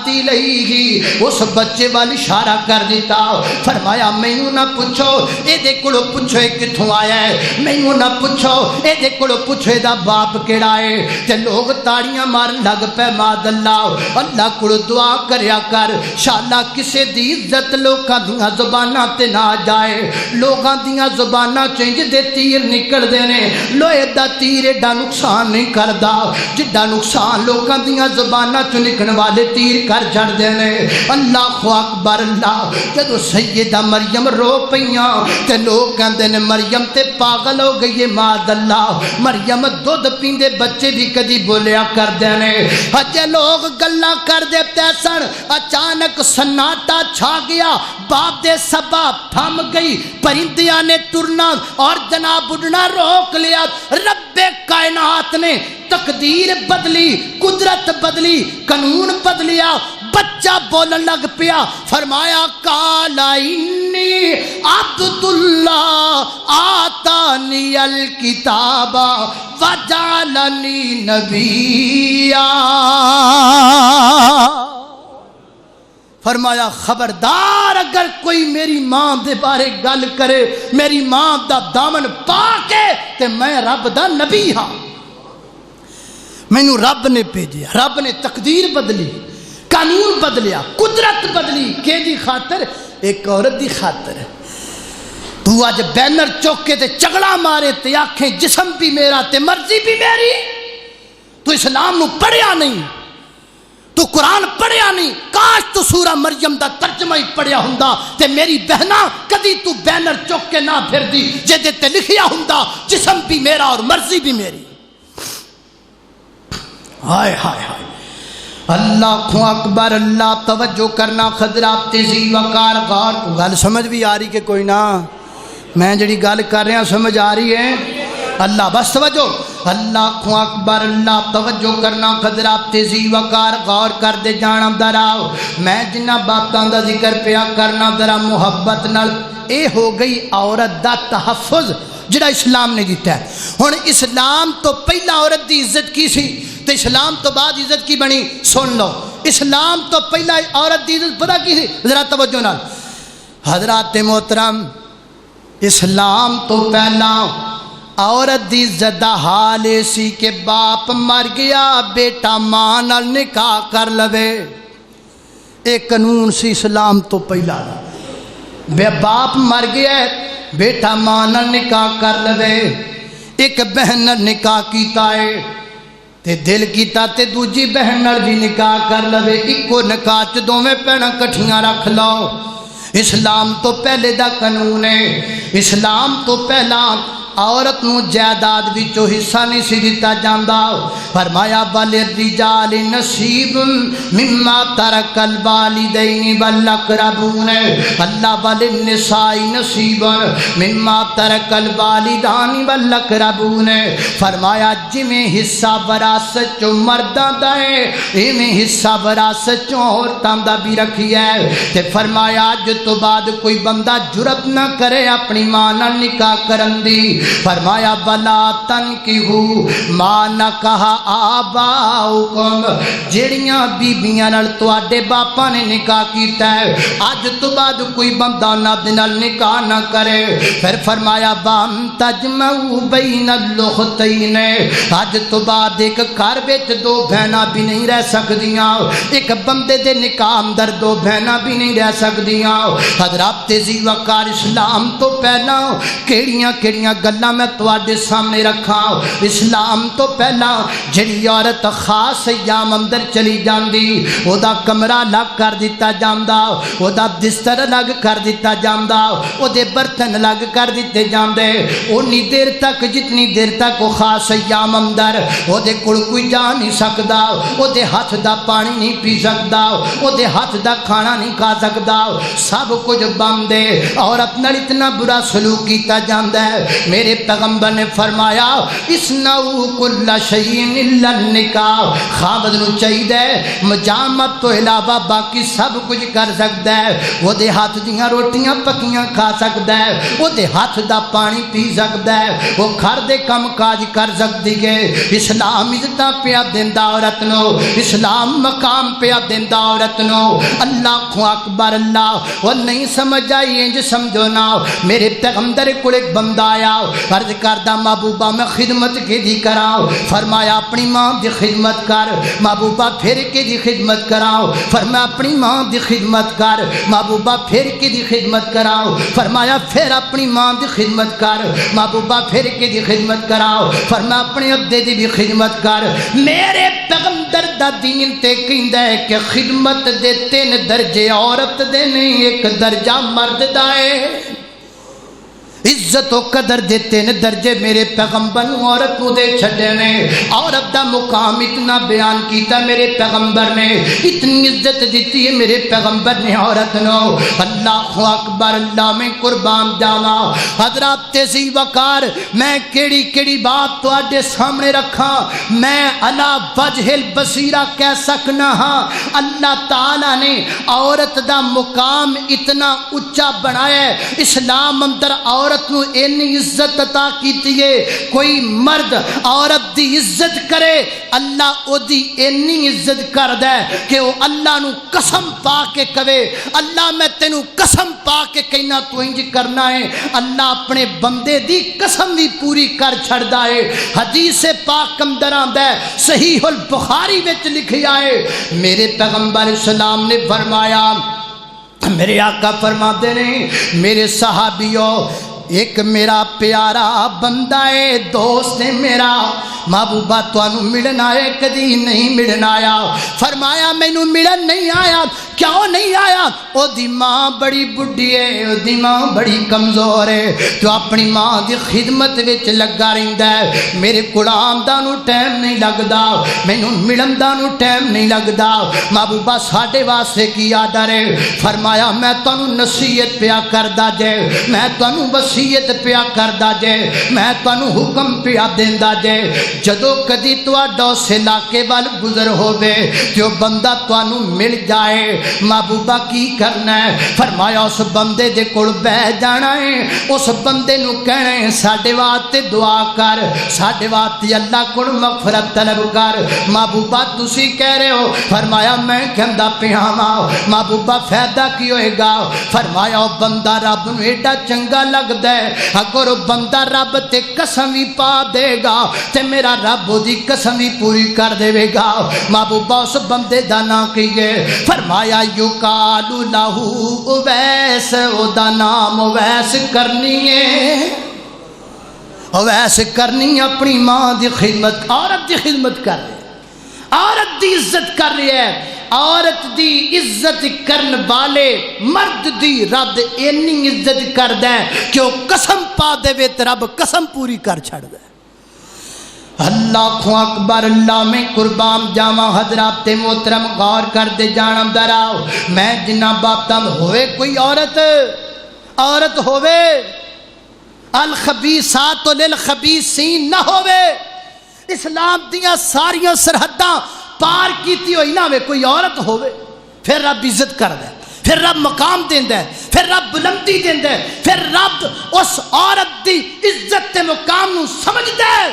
C: الیہ، اس بچے وال اشارہ کر دیتا، فرمایا مینوں نہ پوچھو اے دے کولوں پوچھو کتھوں آیا ہے، مینوں نہ پوچھو اے دے کولوں پوچھو دا باپ کیڑا ہے۔ تے لوگ تاڑیاں مارن لگ پے، ماد اللہ اللہ کو دعا کریا کر شاءاللہ کسے دی عزت لوکاں دیاں زباناں تے نہ جائے، لوکاں دیاں زباناں چنج دے تیر نکل دے نے، لوہے دا تیر ایڈا نقصان نہیں کردا جڈا نقصان لوکاں دیاں زباناں چوں نکلن والے تیر کر چھڑ دے نے۔ اللہ اکبر اللہ، جدوں سیدہ مریم رو پئیاں تے لوگ کہندے نے مریم تے پاگل ہو گئی ہے، ماد اللہ مریم دودھ پیندے بچے بھی کدی بولیا کر دینے، اجے لوگ گلاں کر دیتے سن، اچانک سناٹا چھا گیا، باپ دے سبب تھم گئی، پرندیاں نے ٹرنا اور جناب اڑنا روک لیا، رب کائنات نے تقدیر بدلی، قدرت بدلی، قانون بدلیا، بچہ بولن لگ پیا، فرمایا کالا انی عبد اللہ آتانی الکتاب وجعلنی نبیا، فرمایا خبردار اگر کوئی میری ماں دے بارے گل کرے میری ماں دا دامن پا کے تے میں رب دا نبی ہاں. مینوں رب نے بھیجیا, رب نے تقدیر بدلی, قانون بدلیا, قدرت بدلی. کہ دی خاطر؟ ایک عورت دی خاطر. تو اج بینر چوک کے تے چگڑا مارے تے آکھیں جسم بھی میرا تے مرضی بھی میری. تو اسلام نو پڑھیا نہیں, تو قرآن پڑھیا نہیں. کاش تو سورہ مریم دا ترجمہ ہی پڑھیا ہوندا تے میری بہنا کدی تو بینر چوک کے نہ پھر دی جے تے لکھیا ہوندا جسم بھی میرا اور مرضی بھی میری. ہائے ہائے ہائے اللہ اکبر. اللہ توجہ کرنا حضرات تیزی وقار غور. گل سمجھ بھی آ رہی کہ کوئی نہ؟ میں جڑی گل کر رہا سمجھ آ رہی ہے؟ اللہ بس توجہ. اللہ اکبر. اللہ توجہ کرنا حضرات تیزی وقار غور کر دے جانا دراؤ. میں جنہ باتاں دا ذکر پیا کرنا ذرا محبت نال. اے ہو گئی عورت دا تحفظ جڑا اسلام نے دیتا ہے. ہن اسلام تو پہلا عورت دی عزت کی سی تو اسلام تو بعد عزت کی بنی؟ سن لو. اسلام تو پہلا عورت دی عزت پتہ کی سی؟ ذرا توجہ نال حضرات محترم. اسلام تو پہلا عورت دی عزت دا حال سی کہ باپ مر گیا بیٹا ماں نال نکاح کر لوے. ایک قانون سی اسلام تو پہلا. بے باپ مر گیا بیٹا ماں نال نکاح کر لوے. ایک بہن نال نکاح کیتا ہے تے دل کیتا تے دوجی بہن نال بھی نکاح کر لوے. اکو نکاح چ دوویں بہناں کٹھیاں رکھ لو. اسلام تو پہلے دا قانون ہے. اسلام تو پہلا عورت نو جائیداد وچوں حصہ نہیں سی دتا جاندا. فرمایا وللرجال نصیب مما ترک الوالدین والاقربون. اللہ وللنساء نصیب مما ترک الوالدان والاقربون. فرمایا جویں حصہ وراثت چوں مرداں دا ہے ایویں حصہ وراثت چوں عورتاں دا بھی رکھیا ہے. تے فرمایا اج تو بعد کوئی بندہ جرت نہ کرے اپنی ماں نال نکاح کرن دی. فرمایا بلا تنکحو ما نکح آباؤکم. جڑیاں بیبیاں نال تواڈے باپاں نے نکاح کیتا ہے اج تو بعد کوئی بندہ انہاں دے نال نکاح نہ کرے. پھر فرمایا بام تجمعوا بین الاختین. اج تو بعد ایک گھر وچ دو بہناں بھی نہیں رہ سکدیاں. ایک بندے دے نکاح اندر دو بہناں بھی نہیں رہ سکدیاں. حضرات تیزی وقار اسلام تو پہلا کیڑیاں کیڑیاں گلاں میں تواڈے سامنے رکھا. اسلام تو پہلا جڑی عورت خاص ایام اندر چلی جاندی او دا کمرہ الگ کر دیتا جاندا, او دا بستر الگ کر دیتا جاندا, او دے برتن الگ کر دیتے جاندے. اونی دیر تک جتنی دیر تک او خاص ایام اندر او دے کول کوئی جا نہیں سکدا, او دے ہاتھ دا پانی نہیں پی سکدا, او دے ہاتھ دا کھانا نہیں کھا سکدا. سب کچھ بند ہے. عورت نال اتنا برا سلوک کیتا جاندا ہے. میرے پیغمبر نے فرمایا اسنعوا کل شیء الا النکاح. خاوند نو چاہیے مجامت تو علاوہ باقی سب کچھ کر سکتا ہے. وہ دے ہاتھ دیاں روٹیاں پکیاں کھا سکتا ہے, وہ دے ہاتھ دا پانی پی سکتا ہے, وہ گھر دے کام کاج کر سکتی ہے. اسلام عزت پیا دیندا عورت نو, اسلام مقام پیا دیندا عورت نو. اللہ اکبر. اللہ وہ نہیں سمجھ آئی انج سمجھو نا. میرے پیغمبر کول ایک بندہ آیا عرض کردہ محبوبہ میں خدمت کے دی کراؤ. فرمایا اپنی ماں دی خدمت کر. محبوبہ پھر کے دی خدمت کراؤ. فرمایا اپنی ماں دی خدمت کر. محبوبہ پھر کے دی خدمت کراؤ. فرمایا پھر اپنی ماں دی خدمت کر. محبوبہ پھر کے دی خدمت کراؤ. فرمایا اپنے ابدے دی بھی خدمت کر. میرے پیغمبر دا دین تے کہندا ہے کہ خدمت دے 3 درجے عورت دے نہیں, ایک درجہ مرد دا ہے. عزت و قدر دے 3 درجے میرے پیغمبر عورت کو دے چھڑے نے. عورت دا مقام اتنا بیان کیتا میرے پیغمبر نے, اتنی عزت دیتی ہے میرے پیغمبر نے عورت نو. اللہ اکبر. اللہ میں قربان جاواں. حضرات تیزی وقار میں کیڑی کیڑی بات تواڈے سامنے رکھاں. میں علا وجہ البصیرہ کہہ سکنا ہاں اللہ تعالی نے عورت دا مقام اتنا اونچا بنایا ہے. اسلام اندر عورت عورت نو اینی عزت عطا کیتی ہے کوئی مرد عورت دی عزت کرے اللہ او دی اینی عزت کردا ہے کہ وہ اللہ نو قسم پا کے کہے اللہ میں تینوں قسم پا کے کہنا تو انج کرنا ہے اللہ اپنے بندے دی قسم بھی پوری کر چھڑدا ہے حدیث پاک اندر آندا ہے صحیح البخاری وچ لکھیا ہے میرے پیغمبر اسلام نے فرمایا میرے آقا فرماتے ہیں میرے صحابیوں ایک میرا پیارا بندہ ہے دوست ہے میرا محبوبہ تانوں ملن آئے کدی نہیں ملن آیا فرمایا مینوں ملن نہیں آیا کیوں نہیں آیا او دی ماں بڑی بڈھی ہے او دی ماں بڑی کمزور ہے تو اپنی ماں دی خدمت وچ لگا رہندا ہے میرے غلام دا نو ٹائم نہیں لگدا مینوں ملن دا نو ٹائم نہیں لگدا محبوبہ ساڈے واسطے کی آرڈر ہے فرمایا میں تانوں نصیحت پیا کردا جے میں تانوں وصیت پیا کردا جے میں تانوں حکم پیا دیندا جے جدو کدی تواڈا اس علاقے وال گزر ہووے تے بندہ تانوں مل جائے محبوبہ کی کرنا ہے فرمایا اس بندے دے کول بیٹھ جانا ہے اس بندے نو کہنا ہے ساڈے واسطے دعا کر ساڈے واسطے اللہ کول مغفرت طلب کر محبوبہ تسی کہہ رہے ہو فرمایا میں کہندا پیا ہاں محبوبہ فائدہ کی ہوئے گا فرمایا او بندہ رب نو ایڈا چنگا لگدا ہے اگر او بندہ رب تے قسم بھی پا دے گا تے میرا رب دی قسم بھی پوری کر دے گا محبوبہ اس بندے دا نام کیے فرمایا یقال لہ اویس او دا نام اویس کرنی ہے اویس کرنی اپنی ماں دی خدمت عورت دی خدمت کر رہی عورت دی عزت کر رہی ہے عورت دی عزت کرن والے مرد دی رب اینی عزت کردا ہے کہ وہ قسم پا دے تے رب قسم پوری کر چھڑدا ہے اللہ اکبر اللہ میں قربان جاواں حضرات محترم غور کر دے جانم دراؤ میں جنہ بابتم ہوئے کوئی عورت ہوئے الخبیثات للخبیثین نہ ہوئے اسلام دیاں ساریاں سرحداں پار کیتی ہوئی نہ ہوئے کوئی عورت ہوئے پھر رب عزت کر دے پھر رب مقام دیندا ہے پھر رب بلندی دیندا ہے پھر رب اس عورت دی عزت تے مقام نو سمجھدا ہے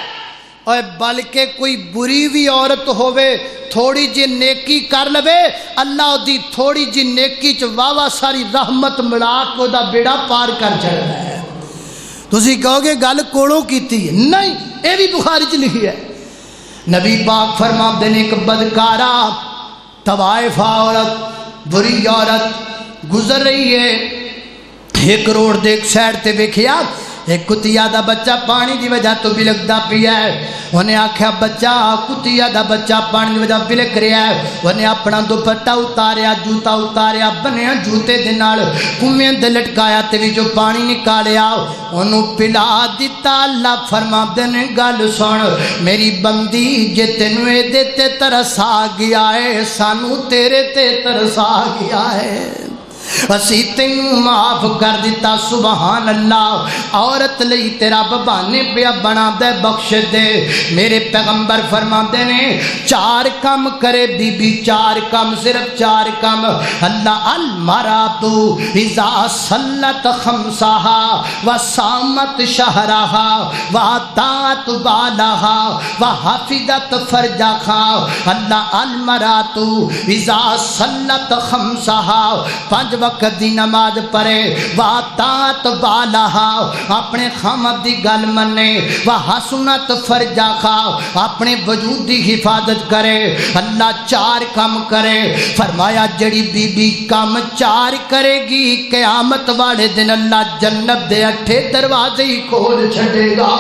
C: اور بلکہ کوئی بری بھی عورت ہوئے تھوڑی جی نیکی کر لوے اللہ دی تھوڑی جی نیکی چ واوا ساری رحمت ملا کو دا بیڑا پار کر چڑھتا ہے تسی کہو گے گل کوڑوں کیتی ہے نہیں اے بھی بخاری چ لکھی ہے نبی پاک فرماتے ہیں ایک بدکارا طوائف عورت بری عورت گزر رہی ہے ایک روڈ دے ایک سائڈ تے ویکھیا ایک کتیا دا بچہ پانی دی وجہ تو بلکدا پیا ہے انہیں آکھیا بچہ کتیا دا بچہ پانی دی وجہ بلک رہا ہے انہیں اپنا دوپٹہ اتاریا جوتا اتاریا بنیا جوتے دے نال کنویں دے لٹکایا تے وچوں پانی نکالیا انہوں پلا دتا اللہ فرماندے نے گل سن میری بندی جے تینوں اے دے تے ترس آ گیا ہے سانو تیرے تے ترس آ گیا ہے اسی تینوں معاف کر دیتا سبحان اللہ عورت لئی تیرا بہانے پیا بنا دے بخش دے میرے پیغمبر فرماندے نے 4 کم کرے بی بی 4 کم صرف 4 کم اللہ المرأۃ اذا صلت خمسها وصامت شهرها واتات بالها وحفظت فرجها اللہ المرأۃ اذا صلت خمسها 5 وقت دی نماز پڑھے واتات بالها اپنے خامد دی گل منے وحسنت فرجها اپنے وجود دی حفاظت کرے اللہ 4 کام کرے فرمایا جڑی بی بی کام 4 کرے گی قیامت والے دن اللہ جنت دے 8 دروازے ہی کھول چھڑے گا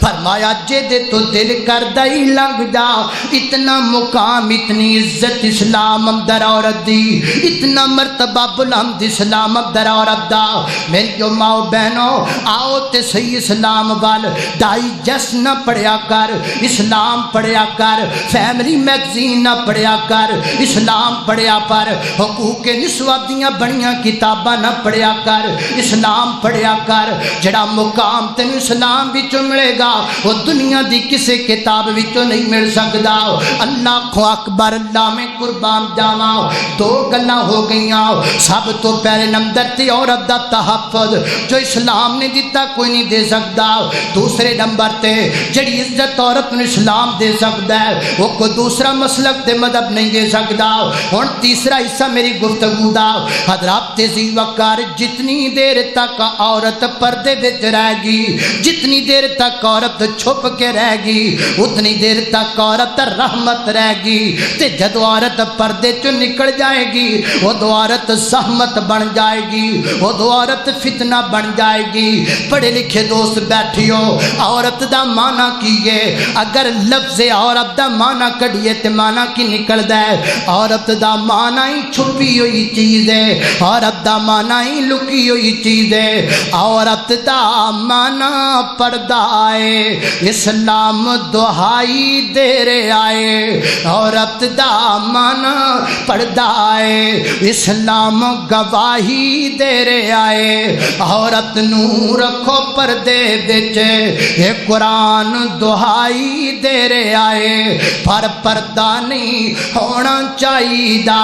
C: فرمایا جے دے تو دل کردہ ہی لنگ جا اتنا مقام اتنی عزت اسلام اندر عورت دی اتنا مرتبہ بلند اسلام اندر عورت دا میری ماں بہنوں آؤ تے صحیح اسلام وال ڈائی جس نہ پڑھیا کر اسلام پڑھیا کر فیملی میگزین نہ پڑھیا کر اسلام پڑھیا پر حقوق نسواں دیاں بڑیاں کتاباں نہ پڑھیا کر اسلام پڑھیا کر جڑا مقام تینوں اسلام وچوں ملے گا وہ دنیا دی کسی کتاب وچوں نہیں مل سکدا۔ اللہ اکبر، اللہ میں قربان جاواں۔ دو گلاں ہو گئیاں، سب تو پہلے نمبر تے عورت دا تحفظ جو اسلام نے دیتا کوئی نہیں دے سکتا۔ دوسرے نمبر تے جڑی عزت عورت نے اسلام دے سکتا ہے وہ کوئی دوسرا مسلک تے مذہب نہیں دے سکتا۔ اور تیسرا حصہ میری گفتگو دا، حضرات ذی وقار، جتنی دیر تک عورت پردے وچ رہے گی، جتنی دیر تک عورت چھپ کے رہے گی، اتنی دیر تک عورت رحمت رہے گی۔ تے جدو عورت پردے چ نکل جائے گی وہ دو عورت زحمت بن جائے گی، وہ دو عورت فتنہ بن جائے گی۔ پڑھے لکھے دوست بیٹھیو، عورت دا معنی کی ہے؟ اگر لفظ عورت دا معنی کڈیے تے معنی کی نکلدا ہے؟ عورت دا معنی ہی چھپی ہوئی چیز ہے، عورت دا معنی ہی لکی ہوئی چیز ہے۔ عورت دا معنی پردہ ہے، اسلام دہائی دے رہے آئے۔ عورت دا معنی پردہ ہے، اسلام گواہی دے رہے آئے۔ عورت نو رکھو پردے وچ، اے قرآن دہائی دے رہے آئے۔ پر پردہ نہیں ہونا چاہیدا،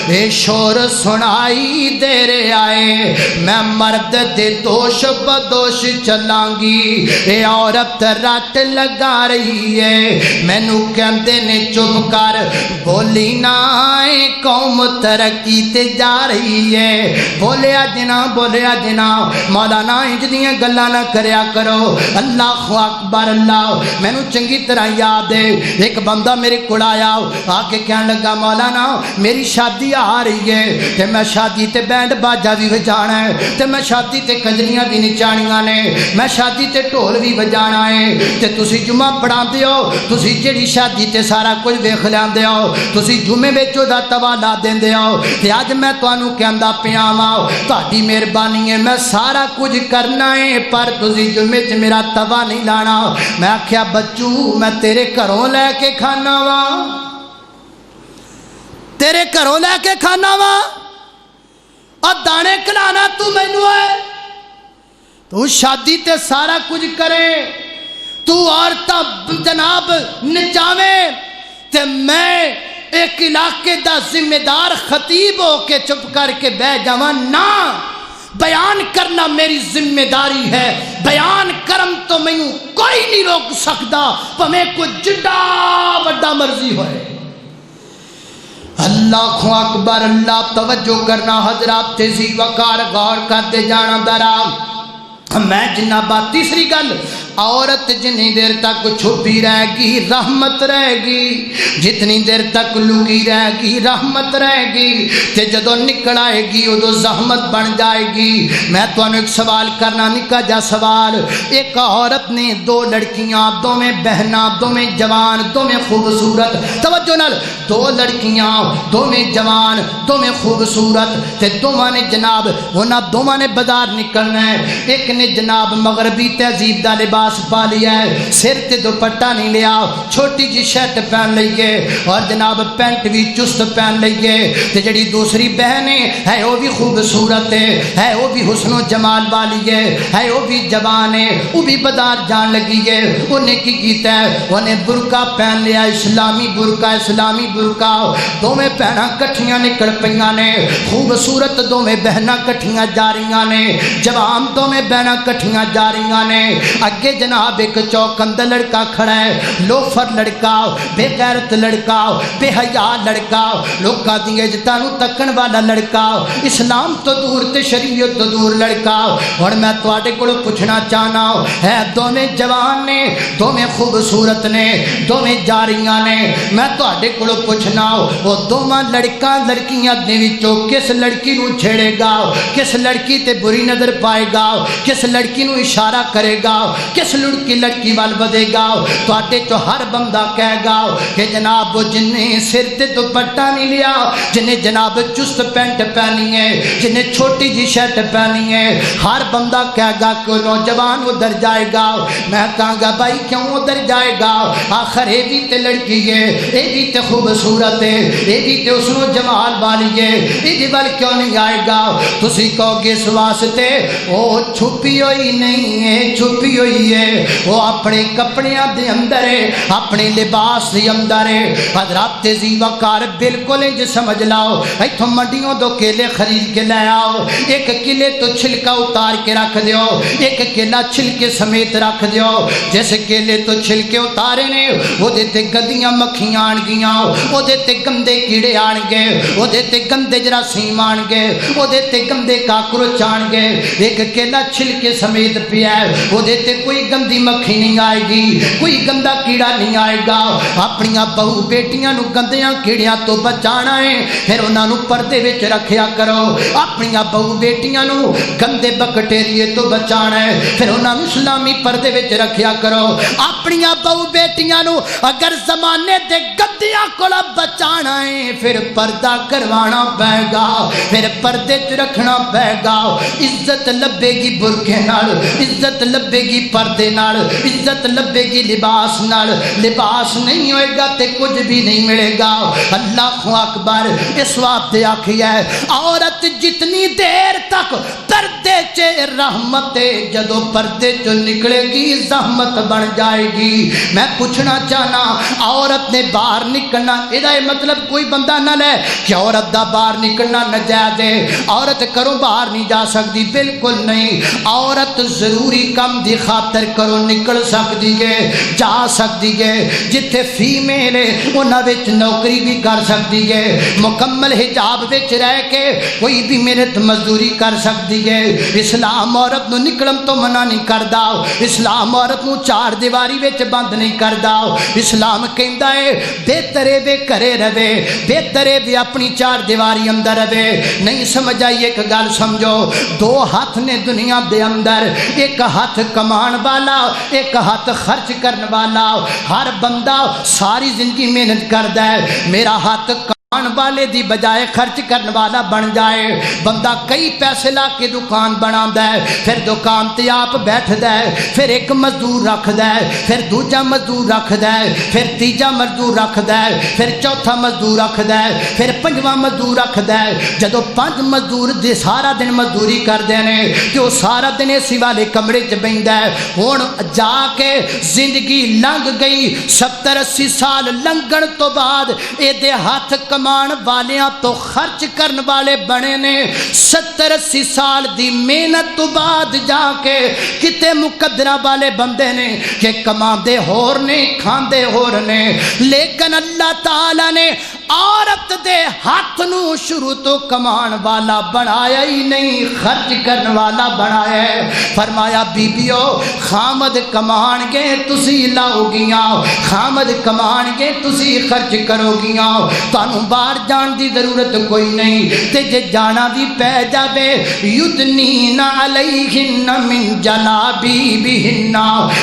C: اے شور سنائی دے رہے آئے۔ میں مرد دے دوش بدوش چلاں گی، اے عورت رٹ لگا رہی ہے۔ مینوں کہندے نے چپ کر بولی نہ، اے قوم ترقی تے جا رہی ہے۔ بولیا جنا بولیا جنا، مولانا انج دیاں گلاں نہ کریا کرو۔ اللہ اکبر، اللہ مینوں چنگی طرح یاد ہے، ایک بندہ میرے کول آیا، آ کے کہن لگا مولانا میری شادی آ رہی ہے تے میں شادی تے بینڈ باجا بھی بجانا ہے، تے میں شادی تے کنجریاں بھی نچانیاں نے، میں شادی تے ڈھول بھی بجانا ہے، تے تسی جمعہ پڑھاندے ہو، تسی جڑی شادی تے سارا کچھ ویکھ لیندے ہو، تسی جمعے وچ دا توا لا دیندے ہو، تے اج میں تانوں کہندا پیا واں تہاڈی مہربانی ہے میں سارا کچھ کرنا ہے، پر تسی جمعے تے میرا توا نہیں لانا۔ میں آکھیا بچو میں تیرے گھروں لے کے کھانا وا، تیرے گھروں لے کے کھانا وا، اور دانے کھلانا تو مینوں ہے؟ تو شادی تے سارا کچھ کرے، تو عورتاں جناب نچاویں، تے میں ایک علاقے دا ذمہ دار خطیب ہو کے چپ کر کے بہ جاواں؟ نہ، بیان کرنا میری ذمہ داری ہے، بیان کرم تو مینوں کوئی نہیں روک سکتا، پویں کوئی جڈا وڈا مرضی ہوئے۔ اللہ اکبر، اللہ توجہ کرنا حضرات ذی وقار، غور کرتے جانا درا۔ میں جناب تیسری گل، عورت جتنی دیر تک چھپی رہے گی رحمت رہے گی، جتنی دیر تک لکی رہے گی رحمت رہے گی، تے جدو نکل آئے گی ادو زحمت بن جائے گی۔ میں تمہیں ایک سوال کرنا، نکا جا سوال۔ ایک عورت نے دو لڑکیاں، دو میں بہنا، دو میں جوان، دو میں خوبصورت، توجہ نال، دو لڑکیاں، دو میں جوان، دو میں خوبصورت، تے دونوں نے جناب انہاں دونوں نے بازار نکلنا ہے۔ ایک نے جناب مغربی تہذیب دا لباس پا لیا ہے، سر تے دوپٹہ نہیں لیا، چھوٹی جی شرٹ پہن لئیے اور جناب پینٹ بھی چست پہن لئیے۔ تے جڑی دوسری بہن ہے وہ بھی خوبصورت ہے، وہ بھی حسن و جمال والی ہے، وہ بھی جوان ہے، وہ بھی بازار جان لگی ہے۔ انہیں کی کیتا ہے؟ انہیں برقع پہن لیا، اسلامی برقع، اسلامی برقع۔ دونوں بہناں کٹھیاں نکل پیاں نے، خوبصورت دونوں بہناں کٹھیاں جا رہی نے، جوان دونوں بہناں کٹھیاں جا رہی نے۔ اگے جناب ایک چوکند لڑکا کھڑا ہے، لوفر لڑکا، بے غیرت لڑکا، بے حیا لڑکا، لوکاں دی عزتاں نوں تکن والا لڑکا، اسلام تو دور تے شریعت تو دور لڑکا۔ اور میں تواڈے کول پوچھنا چاہنا ہے، دونوں جوان نے، دونوں خوبصورت نے، دونوں جا رہی نے، میں تواڈے کول پوچھنا وہ دونوں لڑکاں لڑکیاں دے وچوں کس لڑکی نوں چھیڑے گا، کس لڑکی تے بری نظر پائے گا، کس لڑکی نوں اشارہ کرے گا، کس لڑکی وال بدے گا؟ تواڈے چوں ہر بندہ کہے گا کہ جناب وہ جن نے سر تے دوپٹہ نہیں لیا، جن نے جناب چست پینٹ پہنی ہے، جن نے چھوٹی جی شرٹ پہنی ہے، ہر بندہ کہے گا کہ نوجوان ادھر جائے گا۔ میں کہاں گا بھائی کیوں ادھر جائے گا؟ آخر یہ بھی تے لڑکی ہے، یہ بھی تے خوبصورت ہے، یہ بھی تے حسن و جمال والی ہے، یہ وال کیوں نہیں آئے گا؟ تسی کہو گے اس واسطے وہ چھپی ہوئی نہیں ہے، چھپی ہوئی ہے وہ اپنے کپڑیاں دے اندر ہے اپنے لباس دے اندر ہے حضرات تیزی وقار بالکل انج سمجھ لاؤ ایتھوں منڈیوں دو کیلے خرید کے لے آؤ ایک کیلے تو چھلکا اتار کے رکھ دیو ایک کیلا چھلکے سمیت رکھ دیو جیسے کیلے تو چھلکے اتارے نے وہ دیتے گدیاں مکھیاں آن گیاں وہ دیتے گندے کیڑے آن گے وہ دیتے گندے جراثیم آن گے وہ دیتے گندے کاکروچ آن گے ایک کیلا چھلکے سمیت پیا ہے وہ دیتے کوئی گندی مکھی نہیں آئے گی کوئی گندا کیڑا نہیں آئے گا اپنی بہو بیٹیاں نو گندیاں کیڑیاں تو بچانا ہے پھر انہاں نو پردے وچ رکھیا کرو اپنی بہو بیٹیاں نو گندے بیکٹیریے تو بچانا ہے پھر انہاں نو اسلامی پردے وچ رکھیا کرو اپنی بہو بیٹیاں نو اگر زمانے دے گندیاں کولا بچانا ہے پھر پردہ کروانا پے گا پھر پردے چ رکھنا پے گا عزت لبے گی برقعے نال عزت لبے گی پردے نال عزت لبے گی لباس نال لباس نہیں ہوئے گا تے کچھ بھی نہیں ملے گا اللہ اکبر اس واسطے آکھیا ہے عورت جتنی دیر تک پردے چ رحمت جدو پردے چ نکلے گی زحمت بن جائے گی میں پوچھنا چاہنا عورت نے باہر نکلنا یہ مطلب کوئی بندہ نہ لے کہ عورت دا باہر نکلنا ناجائز ہے عورت کرو باہر نہیں جا سکتی بالکل نہیں عورت ضروری کم دی خاطر کرو نکل سکتی ہے جا سکتی ہے جتھے فیمیل ہے انہاں وچ نوکری بھی کر سکتی ہے مکمل حجاب وچ رہ کے کوئی بھی محنت مزدوری کر سکتی ہے اسلام عورت نو نکلن تو منع نہیں کردا اسلام عورت نو چار دیواری وچ بند نہیں کردا اسلام کہندا ہے بہتر ہے وے کرے رہے بہتر ہے وے اپنی چار دیواری اندر رہے نہیں سمجھ آئی ایک گل سمجھو دو ہاتھ نے دنیا دے اندر ایک ہاتھ کمان والا ایک ہاتھ خرچ کرنے والا ہر بندہ ساری زندگی محنت کردا ہے میرا ہاتھ دکان والے دی بجائے خرچ کرنے والا بن جائے بندہ کئی پیسے لا کے دکان بناتا ہے پھر دکان تے آپ بیٹھدا ہے پھر ایک مزدور رکھدا ہے پھر دوجا مزدور رکھدا ہے پھر تیجا مزدور رکھدا ہے پھر چوتھا مزدور رکھدا ہے پھر پنجواں مزدور رکھدا ہے جدو پانچ مزدور دے سارا دن مزدوری کردے نے کہ وہ سارا دن اسی والے کمرے چ بہندا ہے ہن جا کے زندگی لنگ گئی 70-80 سال لنگن تو بعد اے دے ہاتھ کمان والیاں تو خرچ کرن والے بنے نے 70-80 سال دی محنت تو بعد جا کے کتے مقدرہ والے بندے نے کہ کماندے ہور نے کھاندے ہور نے لیکن اللہ تعالی نے عورت دے ہاتھ نو شروع تو کمان والا بنایا ہی نہیں خرچ کرن والا بنایا ہے فرمایا بیبیو خامد کمان گے تسی لاؤ گیاں خامد کمان گے تسی خرچ کرو گیاں تانوں باہر جان دی ضرورت کوئی نہیں تے جے جانا بھی پہ جاوے یدنین علیہن من جلابیبہن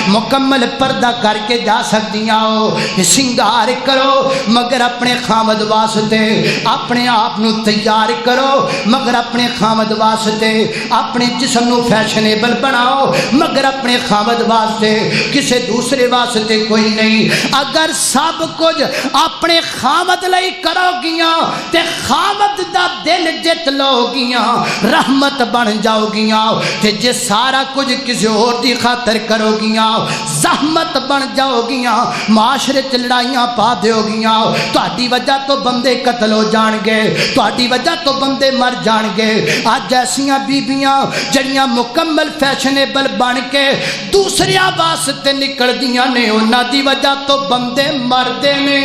C: مکمل پردہ کر کے جا سکتیاں ہو سنگار کرو مگر اپنے خامد واسطے اپنے آپ نو تیار کرو مگر اپنے خامد واسطے اپنے جسم نو فیشنیبل بناؤ مگر اپنے خامد واسطے کسے دوسرے واسطے کوئی نہیں اگر سب کچھ اپنے خامد لئی کرو گیاں تے خامد دا دل جت لو گیاں رحمت بن جاؤ گیاں تے جے سارا کچھ کسی اور دی خاطر کرو گیاں زحمت بن جاؤ گیاں معاشرے چ لڑائیاں پا دیو گیاں تہاڈی وجہ تو بندے قتل ہو جان گے تہاڈی وجہ تو بندے مر جان گے اج ایسیاں بیبیاں جڑیاں مکمل فیشنیبل بن کے دوسریاں واسطے نکل دیاں نے انہاں دی وجہ تو بندے مردے نے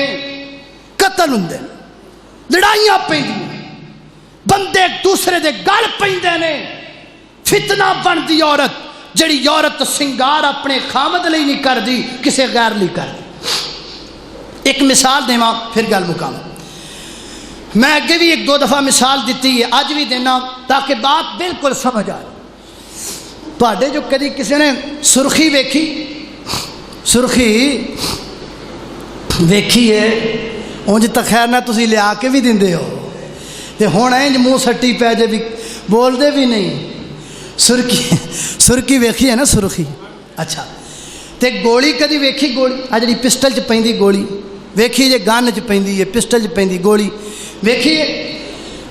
C: قتل ہوندے لڑائیاں پیندیاں بندے ایک دوسرے دے گل پیندے نے فتنہ بن دی عورت جڑی عورت سنگار اپنے خامد لئی نہیں کر دی کسے غیر لئی کر دی ایک مثال دیواں پھر گل مکاواں میں اگے بھی ایک دو دفعہ مثال دیتی ہے اج بھی دینا تاکہ بات بالکل سمجھ آئے تواڈے جو کدی کسی نے سرخی ویکھی سرخی ویکھی ہے اونج تو خیر نہ تسی لیا کے بھی دیندے ہو تے ہن انج منہ سٹی پے جے بھی بول دے بھی نہیں سرخی ویکھی ہے نا سرخی اچھا تے گولی کدی ویکھی گولی آ جڑی پسٹل چ پیندی گولی ویکھی جے گن چ پیندی ہے پسٹل چ پیندی گولی ویکھیے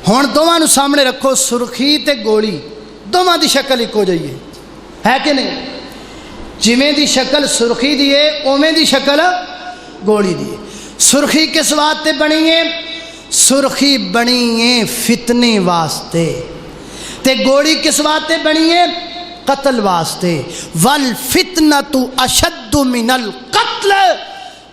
C: ہن دوواں نو سامنے رکھو سرخی تے گولی دوواں دی شکل اکو جہی ہے کہ نہیں ਜਿਵੇਂ ਦੀ ਸ਼ਕਲ ਸੁਰਖੀ ਦੀ ਹੈ ਉਵੇਂ ਦੀ ਸ਼ਕਲ ਗੋਲੀ ਦੀ ਹੈ। ਸੁਰਖੀ ਕਿਸ ਵਾਸਤੇ ਬਣੀ ਹੈ? ਸੁਰਖੀ ਬਣੀ ਹੈ ਫਿਤਨੇ ਵਾਸਤੇ, ਤੇ ਗੋਲੀ ਕਿਸ ਵਾਸਤੇ بنی ہے؟ قتل واسطے۔ والفتنۃ اشد من القتل،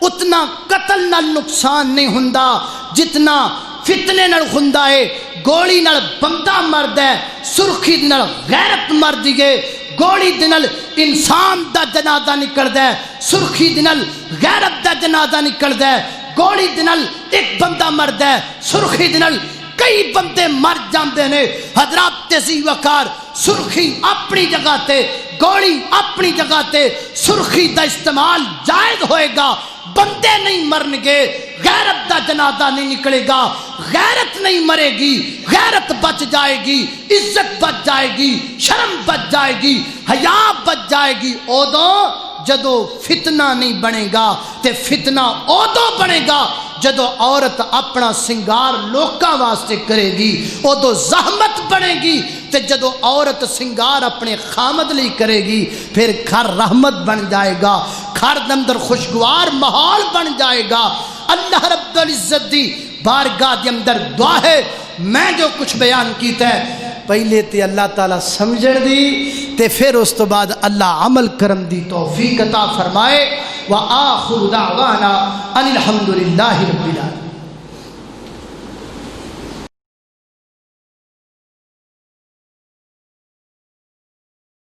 C: اتنا قتل نال نقصان نہیں ہوندا جتنا فتنے نال ہوندا ہے۔ گولی نال بندہ مرد ہے، سرخی نال غیرت مردی ہے۔ گولی دے نال انسان دا جنازہ نکلدا ہے، سرخی دے نال غیرت دا جنازہ نکلدا ہے۔ گولی دے نال ایک بندہ مرد ہے، سرخی دے نال کئی بندے مر جاندے نے۔ حضرات تیزی وقار، سرخی اپنی جگہ تے، گولی اپنی جگہ تے، سرخی دا استعمال جائز ہوئے گا، بندے نہیں مرن گے، غیرت دا جنازہ نہیں نکلے گا، غیرت نہیں مرے گی، غیرت بچ جائے گی، عزت بچ جائے گی، شرم بچ جائے گی، حیا بچ جائے گی۔ اودوں جدو فتنہ نہیں بنے گا، تے فتنہ اودوں بنے گا جدو عورت اپنا سنگار لوکاں واسطے کرے گی، ادو زحمت بنے گی۔ تے جدو عورت سنگار اپنے خامد لی کرے گی، پھر گھر رحمت بن جائے گا، گھر دے اندر خوشگوار ماحول بن جائے گا۔ اللہ رب العزت دی بارگاہ دے اندر دعا ہے، میں جو کچھ بیان کیتا ہے پہلے تے اللہ تعالیٰ سمجھن دی، تے پھر اس تو بعد اللہ عمل کرن دی توفیق عطا فرمائے۔ وآخر دعوانا ان الحمد للہ رب العالمین۔